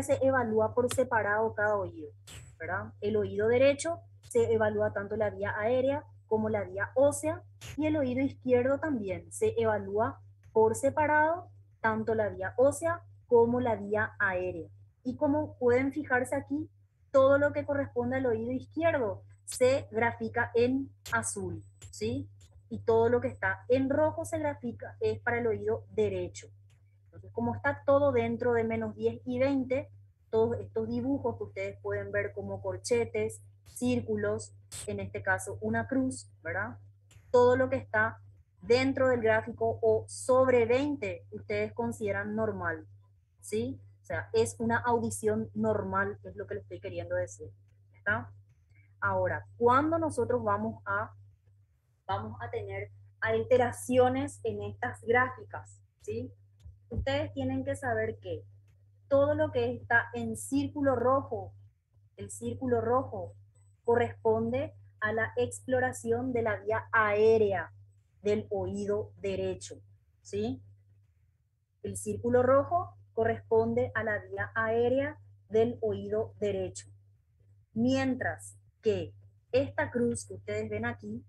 A: se evalúa por separado cada oído, ¿verdad? El oído derecho se evalúa tanto la vía aérea como la vía ósea y el oído izquierdo también se evalúa por separado tanto la vía ósea como la vía aérea. Y como pueden fijarse aquí, todo lo que corresponde al oído izquierdo se grafica en azul, ¿sí? Y todo lo que está en rojo se grafica es para el oído derecho. Entonces, como está todo dentro de -10 y 20, todos estos dibujos que ustedes pueden ver como corchetes, círculos, en este caso una cruz, ¿verdad? Todo lo que está dentro del gráfico o sobre 20, ustedes consideran normal, ¿sí? O sea, es una audición normal, es lo que les estoy queriendo decir, ¿está? Ahora, cuando nosotros vamos a tener alteraciones en estas gráficas, ¿sí? Ustedes tienen que saber que todo lo que está en círculo rojo, el círculo rojo corresponde a la exploración de la vía aérea del oído derecho, ¿sí? El círculo rojo corresponde a la vía aérea del oído derecho. Mientras que esta cruz que ustedes ven aquí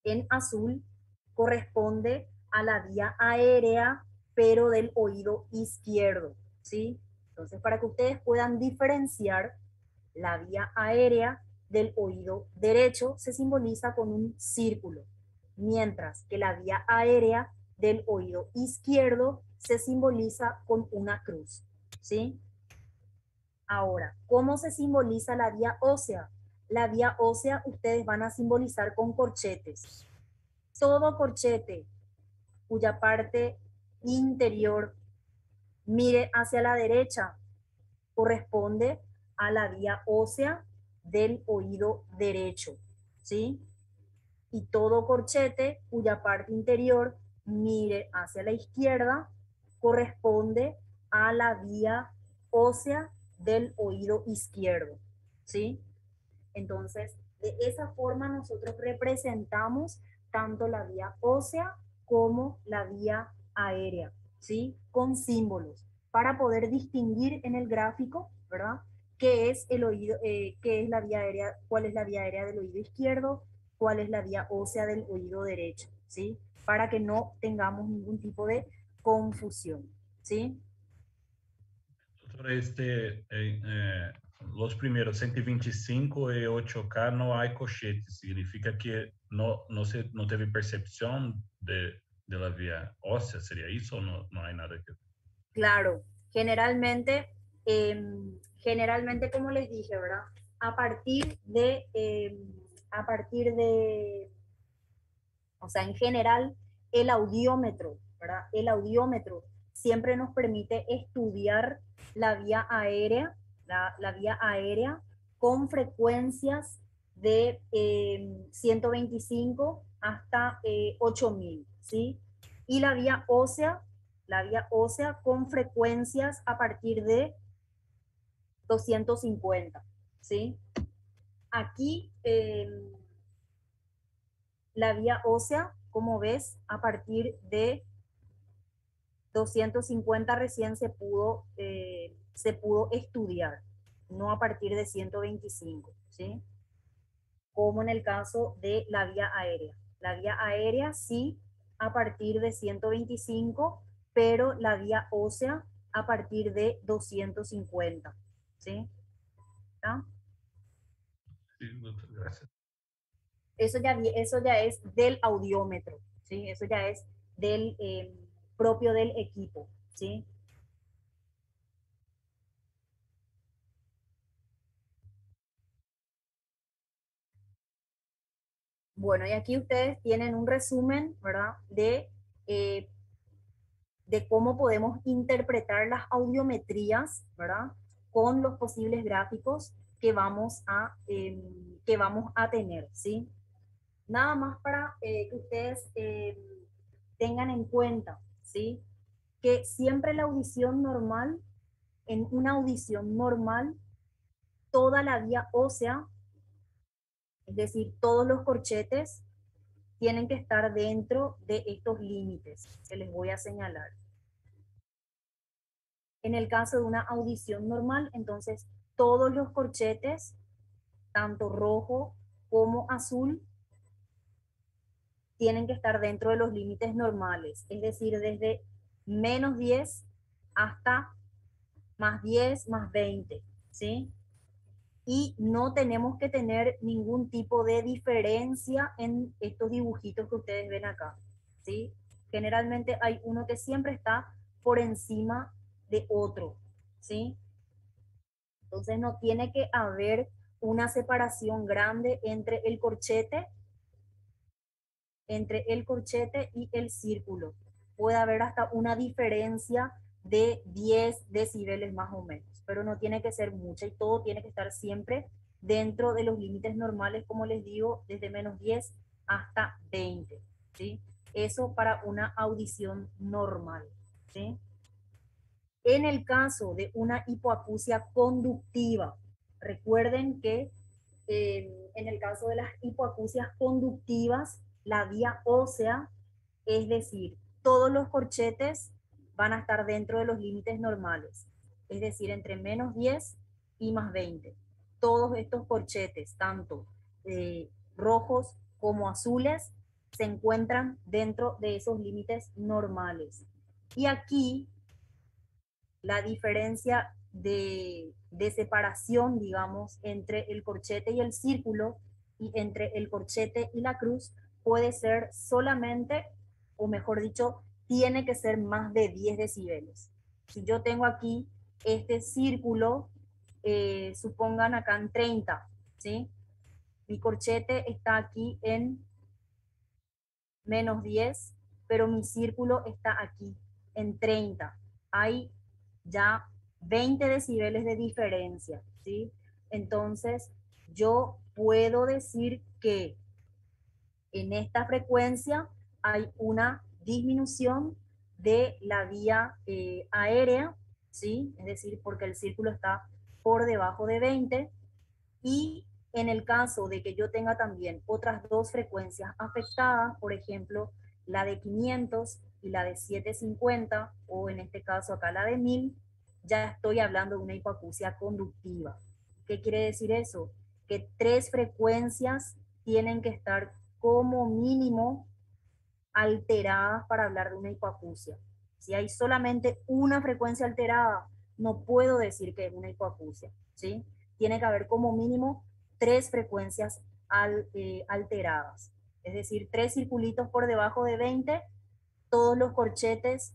A: en azul corresponde a la vía aérea, pero del oído izquierdo, ¿sí? Entonces, para que ustedes puedan diferenciar la vía aérea del oído derecho, se simboliza con un círculo, mientras que la vía aérea del oído izquierdo se simboliza con una cruz. ¿sí? Ahora, ¿cómo se simboliza la vía ósea? La vía ósea ustedes van a simbolizar con corchetes. Todo corchete cuya parte interior mire hacia la derecha corresponde a la vía ósea del oído derecho, ¿sí? Y todo corchete cuya parte interior mire hacia la izquierda corresponde a la vía ósea del oído izquierdo, ¿sí? Entonces, de esa forma nosotros representamos tanto la vía ósea como la vía aérea, ¿sí? Con símbolos, para poder distinguir en el gráfico, ¿verdad? ¿Qué es el oído, qué es la vía aérea, cuál es la vía aérea del oído izquierdo, cuál es la vía ósea del oído derecho, ¿sí? Para que no tengamos ningún tipo de confusión, ¿sí?
B: Doutora, los primeros 125 y 8K no hay cochete. Significa que no teve percepción de la vía ósea. ¿Sería eso o no hay nada que...
A: Claro, generalmente, generalmente como les dije, ¿verdad? A partir de, a partir de, o sea, en general, el audiómetro, ¿verdad? El audiómetro siempre nos permite estudiar la vía aérea, la vía aérea con frecuencias de 125 hasta 8000, ¿sí? Y la vía ósea con frecuencias a partir de 250, ¿sí? Aquí la vía ósea, como ves, a partir de 250 recién se pudo estudiar, no a partir de 125, ¿sí? Como en el caso de la vía aérea. La vía aérea sí a partir de 125, pero la vía ósea a partir de 250, ¿sí? ¿Ah?
B: Sí, doctor, gracias.
A: Eso ya es del audiómetro, ¿sí? Eso ya es del propio del equipo, ¿sí? Bueno, y aquí ustedes tienen un resumen, ¿verdad? Eh, de cómo podemos interpretar las audiometrías, ¿verdad? Con los posibles gráficos que vamos a tener, ¿sí? Nada más para que ustedes tengan en cuenta, ¿sí? Que siempre la audición normal, en una audición normal, toda la vía ósea, es decir, todos los corchetes, tienen que estar dentro de estos límites que les voy a señalar. En el caso de una audición normal, entonces todos los corchetes, tanto rojo como azul, tienen que estar dentro de los límites normales, es decir, desde -10 hasta +10, +20, ¿sí? Y no tenemos que tener ningún tipo de diferencia en estos dibujitos que ustedes ven acá, ¿sí? Generalmente hay uno que siempre está por encima de otro, ¿sí? Entonces no tiene que haber una separación grande entre el corchete y el círculo. Puede haber hasta una diferencia de 10 decibeles más o menos, pero no tiene que ser mucha y todo tiene que estar siempre dentro de los límites normales, como les digo, desde -10 hasta 20, ¿sí? Eso para una audición normal, ¿sí? En el caso de una hipoacusia conductiva, recuerden que en el caso de las hipoacusias conductivas, la vía ósea, es decir, todos los corchetes van a estar dentro de los límites normales, es decir, entre -10 y +20. Todos estos corchetes, tanto rojos como azules, se encuentran dentro de esos límites normales. Y aquí la diferencia de separación, digamos, entre el corchete y el círculo y entre el corchete y la cruz puede ser solamente, o mejor dicho, tiene que ser más de 10 decibeles. Si yo tengo aquí este círculo, supongan acá en 30, ¿sí? Mi corchete está aquí en -10, pero mi círculo está aquí en 30. Hay ya 20 decibeles de diferencia, ¿sí? Entonces, yo puedo decir que en esta frecuencia hay una disminución de la vía aérea, ¿sí? Es decir, porque el círculo está por debajo de 20, y en el caso de que yo tenga también otras dos frecuencias afectadas, por ejemplo, la de 500 y la de 750, o en este caso acá la de 1000, ya estoy hablando de una hipoacusia conductiva. ¿Qué quiere decir eso? Que tres frecuencias tienen que estar como mínimo alteradas para hablar de una hipoacusia. Si hay solamente una frecuencia alterada, no puedo decir que es una hipoacusia, ¿sí? Tiene que haber como mínimo tres frecuencias alteradas. Es decir, tres circulitos por debajo de 20, todos los corchetes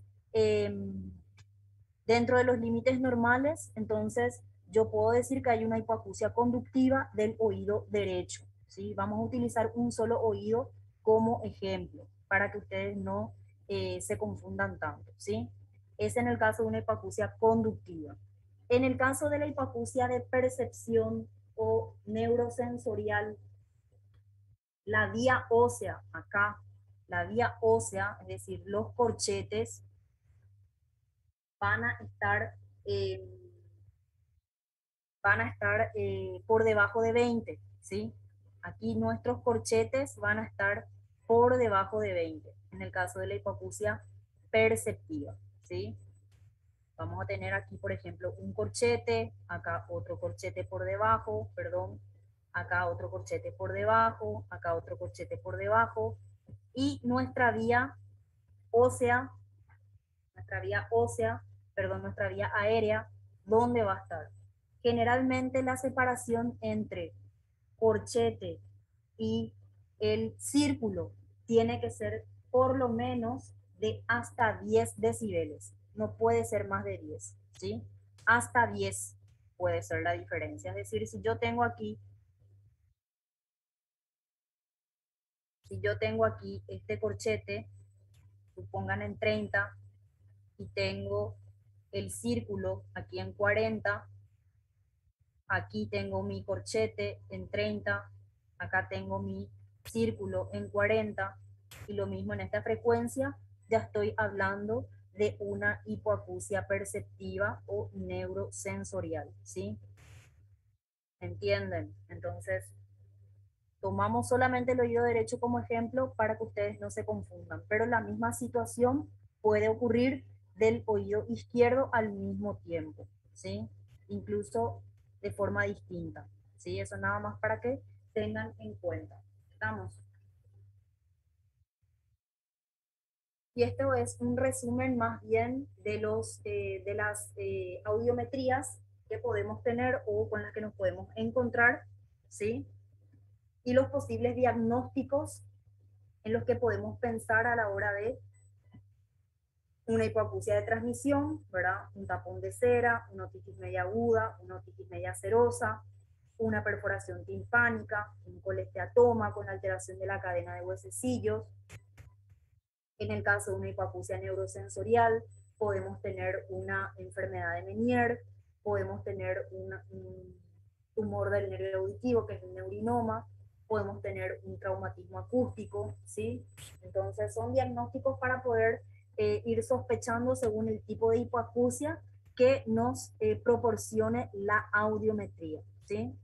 A: dentro de los límites normales. Entonces yo puedo decir que hay una hipoacusia conductiva del oído derecho, ¿sí? Vamos a utilizar un solo oído como ejemplo para que ustedes no se confundan tanto, ¿sí? Es en el caso de una hipoacusia conductiva. En el caso de la hipoacusia de percepción o neurosensorial, la vía ósea acá, la vía ósea, es decir, los corchetes van a estar eh, por debajo de 20, ¿sí? Aquí nuestros corchetes van a estar por debajo de 20, en el caso de la hipoacusia perceptiva, ¿sí? Vamos a tener aquí, por ejemplo, un corchete, acá otro corchete por debajo, perdón, acá otro corchete por debajo, acá otro corchete por debajo, y nuestra vía ósea, nuestra vía aérea, ¿dónde va a estar? Generalmente la separación entre corchete y el círculo tiene que ser por lo menos de hasta 10 decibeles. No puede ser más de 10, ¿sí? Hasta 10 puede ser la diferencia. Es decir, si yo tengo aquí este corchete, supongan en 30, y tengo el círculo aquí en 40, aquí tengo mi corchete en 30, acá tengo mi círculo en 40, y lo mismo en esta frecuencia, ya estoy hablando de una hipoacusia perceptiva o neurosensorial, ¿sí? ¿Entienden? Entonces, tomamos solamente el oído derecho como ejemplo para que ustedes no se confundan, pero la misma situación puede ocurrir del oído izquierdo al mismo tiempo, ¿sí? Incluso de forma distinta, ¿sí? Eso nada más para que tengan en cuenta. ¿Estamos? Y esto es un resumen más bien de las audiometrías que podemos tener o con las que nos podemos encontrar, ¿sí? Y los posibles diagnósticos en los que podemos pensar a la hora de una hipoacusia de transmisión, ¿verdad? Un tapón de cera, una otitis media aguda, una otitis media serosa, una perforación timpánica, un colesteatoma con alteración de la cadena de huesecillos. En el caso de una hipoacusia neurosensorial, podemos tener una enfermedad de Meniere, podemos tener un tumor del nervio auditivo, que es el neurinoma, podemos tener un traumatismo acústico, ¿sí? Entonces son diagnósticos para poder ir sospechando según el tipo de hipoacusia que nos proporcione la audiometría, ¿sí?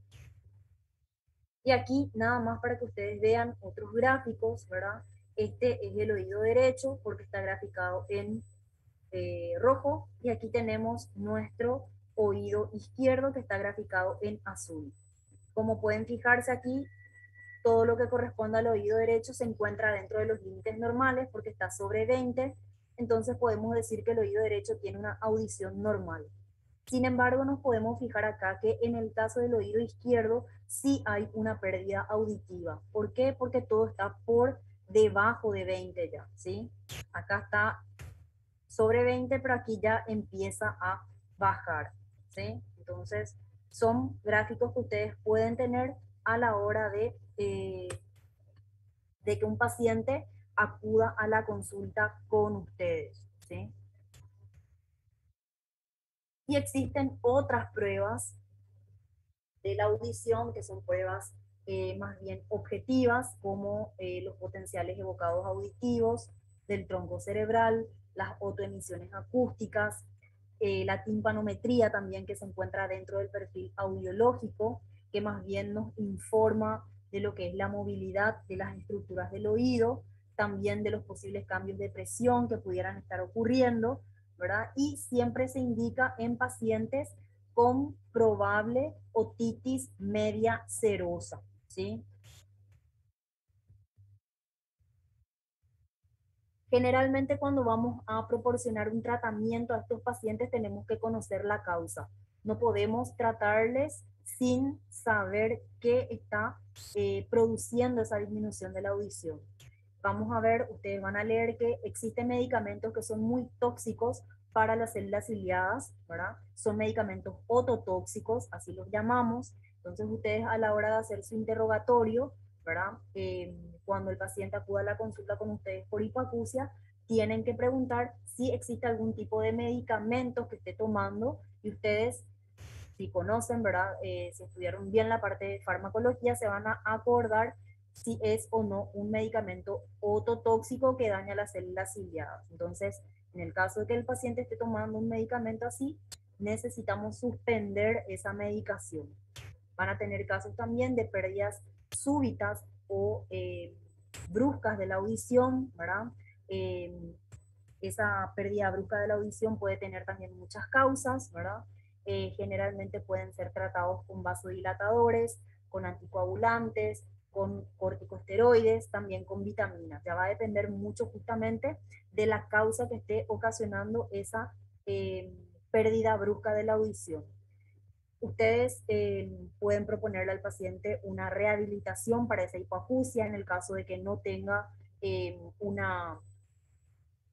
A: Y aquí nada más para que ustedes vean otros gráficos, ¿verdad? Este es el oído derecho porque está graficado en rojo, y aquí tenemos nuestro oído izquierdo que está graficado en azul. Como pueden fijarse aquí, todo lo que corresponde al oído derecho se encuentra dentro de los límites normales porque está sobre 20, entonces podemos decir que el oído derecho tiene una audición normal. Sin embargo, nos podemos fijar acá que en el caso del oído izquierdo sí hay una pérdida auditiva. ¿Por qué? Porque todo está por debajo de 20 ya, ¿sí? Acá está sobre 20, pero aquí ya empieza a bajar, ¿sí? Entonces, son gráficos que ustedes pueden tener a la hora de que un paciente acuda a la consulta con ustedes, ¿sí? Y existen otras pruebas de la audición, que son pruebas más bien objetivas, como los potenciales evocados auditivos del tronco cerebral, las autoemisiones acústicas, la timpanometría también, que se encuentra dentro del perfil audiológico, que más bien nos informa de lo que es la movilidad de las estructuras del oído, también de los posibles cambios de presión que pudieran estar ocurriendo, ¿verdad? Y siempre se indica en pacientes con probable otitis media serosa, ¿sí? Generalmente cuando vamos a proporcionar un tratamiento a estos pacientes tenemos que conocer la causa. No podemos tratarles sin saber qué está produciendo esa disminución de la audición. Vamos a ver, ustedes van a leer que existen medicamentos que son muy tóxicos para las células ciliadas, ¿verdad? Son medicamentos ototóxicos, así los llamamos. Entonces ustedes a la hora de hacer su interrogatorio, ¿verdad? Cuando el paciente acuda a la consulta con ustedes por hipoacusia, tienen que preguntar si existe algún tipo de medicamentos que esté tomando y ustedes, si conocen, ¿verdad? Si estudiaron bien la parte de farmacología, se van a acordar si es o no un medicamento ototóxico que daña las células ciliadas. Entonces, en el caso de que el paciente esté tomando un medicamento así, necesitamos suspender esa medicación. Van a tener casos también de pérdidas súbitas o bruscas de la audición, ¿verdad? Esa pérdida brusca de la audición puede tener también muchas causas, ¿verdad? Generalmente pueden ser tratados con vasodilatadores, con anticoagulantes, con corticosteroides, también con vitaminas. Ya va a depender mucho justamente de la causa que esté ocasionando esa pérdida brusca de la audición. Ustedes pueden proponerle al paciente una rehabilitación para esa hipoacusia en el caso de que no tenga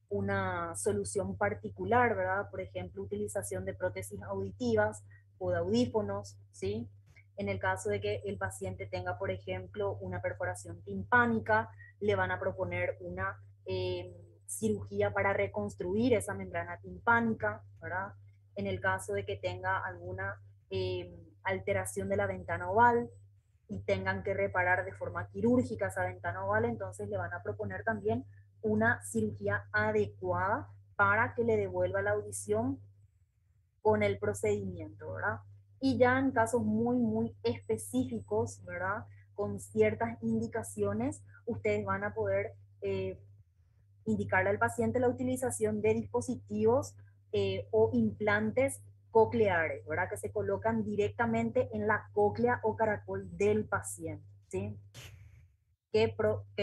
A: una solución particular, ¿verdad? Por ejemplo, utilización de prótesis auditivas o de audífonos, ¿sí? En el caso de que el paciente tenga, por ejemplo, una perforación timpánica, le van a proponer una cirugía para reconstruir esa membrana timpánica, ¿verdad? En el caso de que tenga alguna alteración de la ventana oval y tengan que reparar de forma quirúrgica esa ventana oval, entonces le van a proponer también una cirugía adecuada para que le devuelva la audición con el procedimiento, ¿verdad? Y ya en casos muy, muy específicos, ¿verdad? Con ciertas indicaciones, ustedes van a poder indicarle al paciente la utilización de dispositivos o implantes cocleares, ¿verdad? Que se colocan directamente en la cóclea o caracol del paciente, ¿sí? Que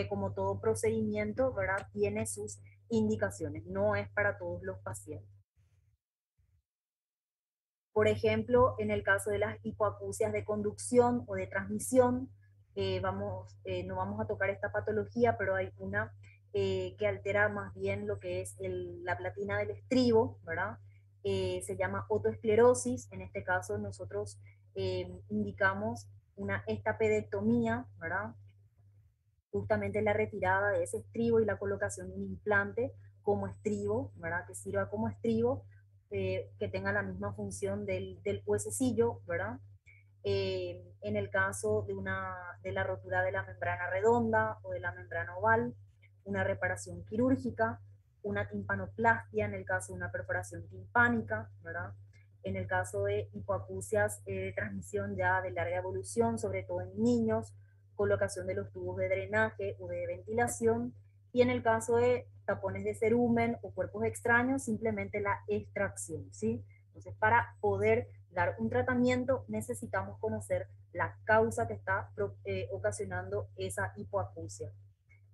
A: como todo procedimiento, ¿verdad? Tiene sus indicaciones, no es para todos los pacientes. Por ejemplo, en el caso de las hipoacusias de conducción o de transmisión, no vamos a tocar esta patología, pero hay una que altera más bien lo que es la platina del estribo, ¿verdad? Se llama otoesclerosis. En este caso nosotros indicamos una estapedectomía, ¿verdad? Justamente la retirada de ese estribo y la colocación de un implante como estribo, ¿verdad? Que sirva como estribo, que tenga la misma función del huesecillo, ¿verdad? En el caso de la rotura de la membrana redonda o de la membrana oval, una reparación quirúrgica, una timpanoplastia en el caso de una perforación timpánica, ¿verdad? En el caso de hipoacusias de transmisión ya de larga evolución, sobre todo en niños, colocación de los tubos de drenaje o de ventilación, y en el caso de tapones de cerumen o cuerpos extraños, simplemente la extracción, ¿sí? Entonces, para poder dar un tratamiento necesitamos conocer la causa que está ocasionando esa hipoacusia.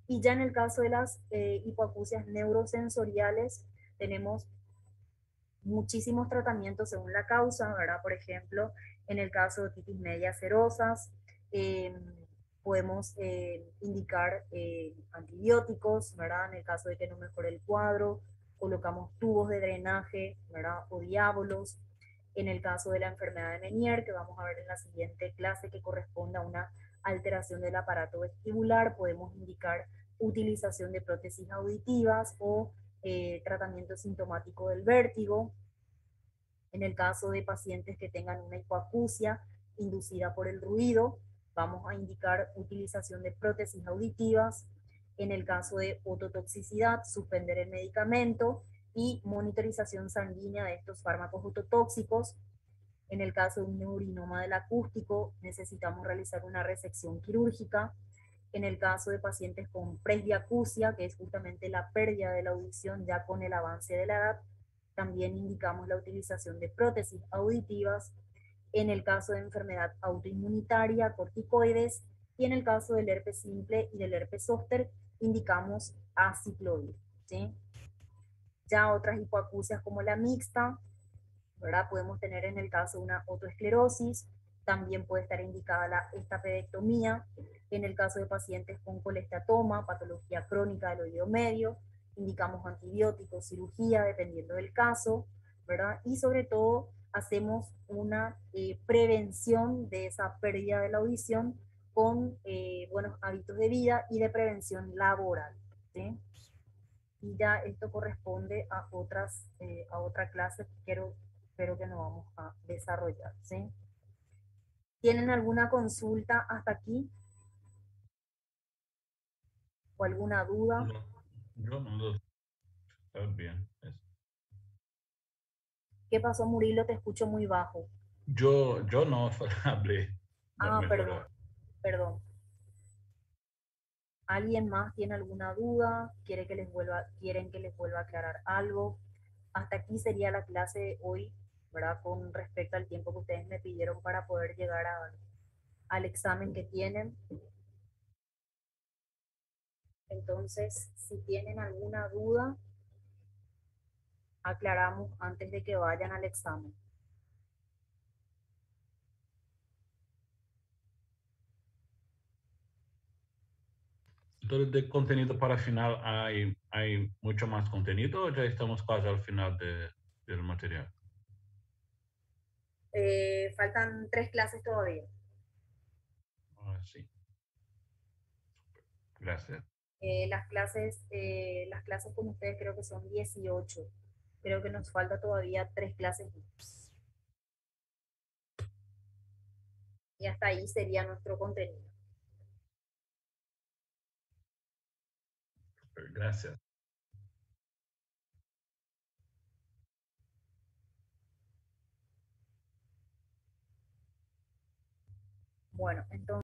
A: Y ya en el caso de las hipoacusias neurosensoriales, tenemos muchísimos tratamientos según la causa, ¿verdad? Por ejemplo, en el caso de otitis media serosas, podemos indicar antibióticos, ¿verdad? En el caso de que no mejore el cuadro, colocamos tubos de drenaje, ¿verdad? O diábolos. En el caso de la enfermedad de Meniere, que vamos a ver en la siguiente clase, que corresponde a una alteración del aparato vestibular, podemos indicar utilización de prótesis auditivas o tratamiento sintomático del vértigo. En el caso de pacientes que tengan una hipoacusia inducida por el ruido, vamos a indicar utilización de prótesis auditivas. En el caso de ototoxicidad, suspender el medicamento y monitorización sanguínea de estos fármacos ototóxicos. En el caso de un neurinoma del acústico, necesitamos realizar una resección quirúrgica. En el caso de pacientes con presbiacusia, que es justamente la pérdida de la audición ya con el avance de la edad, también indicamos la utilización de prótesis auditivas. En el caso de enfermedad autoinmunitaria, corticoides, y en el caso del herpes simple y del herpes zóster, indicamos aciclovir, ¿sí? Ya otras hipoacusias como la mixta, ¿verdad? Podemos tener en el caso una otoesclerosis, también puede estar indicada la estapedectomía, en el caso de pacientes con colestatoma, patología crónica del oído medio, indicamos antibióticos, cirugía, dependiendo del caso, ¿verdad? Y sobre todo hacemos una prevención de esa pérdida de la audición con buenos hábitos de vida y de prevención laboral, ¿sí? Y ya esto corresponde a otra clase que espero que nos vamos a desarrollar, ¿sí? ¿Tienen alguna consulta hasta aquí o alguna duda?
B: No, yo no lo está bien.
A: ¿Qué pasó, Murilo? Te escucho muy bajo.
B: Yo no hablé
A: Ah,
B: mejor
A: perdón,
B: ahora.
A: perdón. ¿Alguien más tiene alguna duda? ¿Quieren que les vuelva a aclarar algo? Hasta aquí sería la clase de hoy, ¿verdad? Con respecto al tiempo que ustedes me pidieron para poder llegar al examen que tienen. Entonces, si tienen alguna duda, aclaramos antes de que vayan al examen.
B: Entonces, de contenido para final, ¿hay mucho más contenido o ya estamos casi al final del material?
A: Faltan 3 clases todavía.
B: Ah, sí. Gracias.
A: Las clases con ustedes creo que son 18. Creo que nos falta todavía 3 clases más. Y hasta ahí sería nuestro contenido.
B: Gracias.
A: Bueno, entonces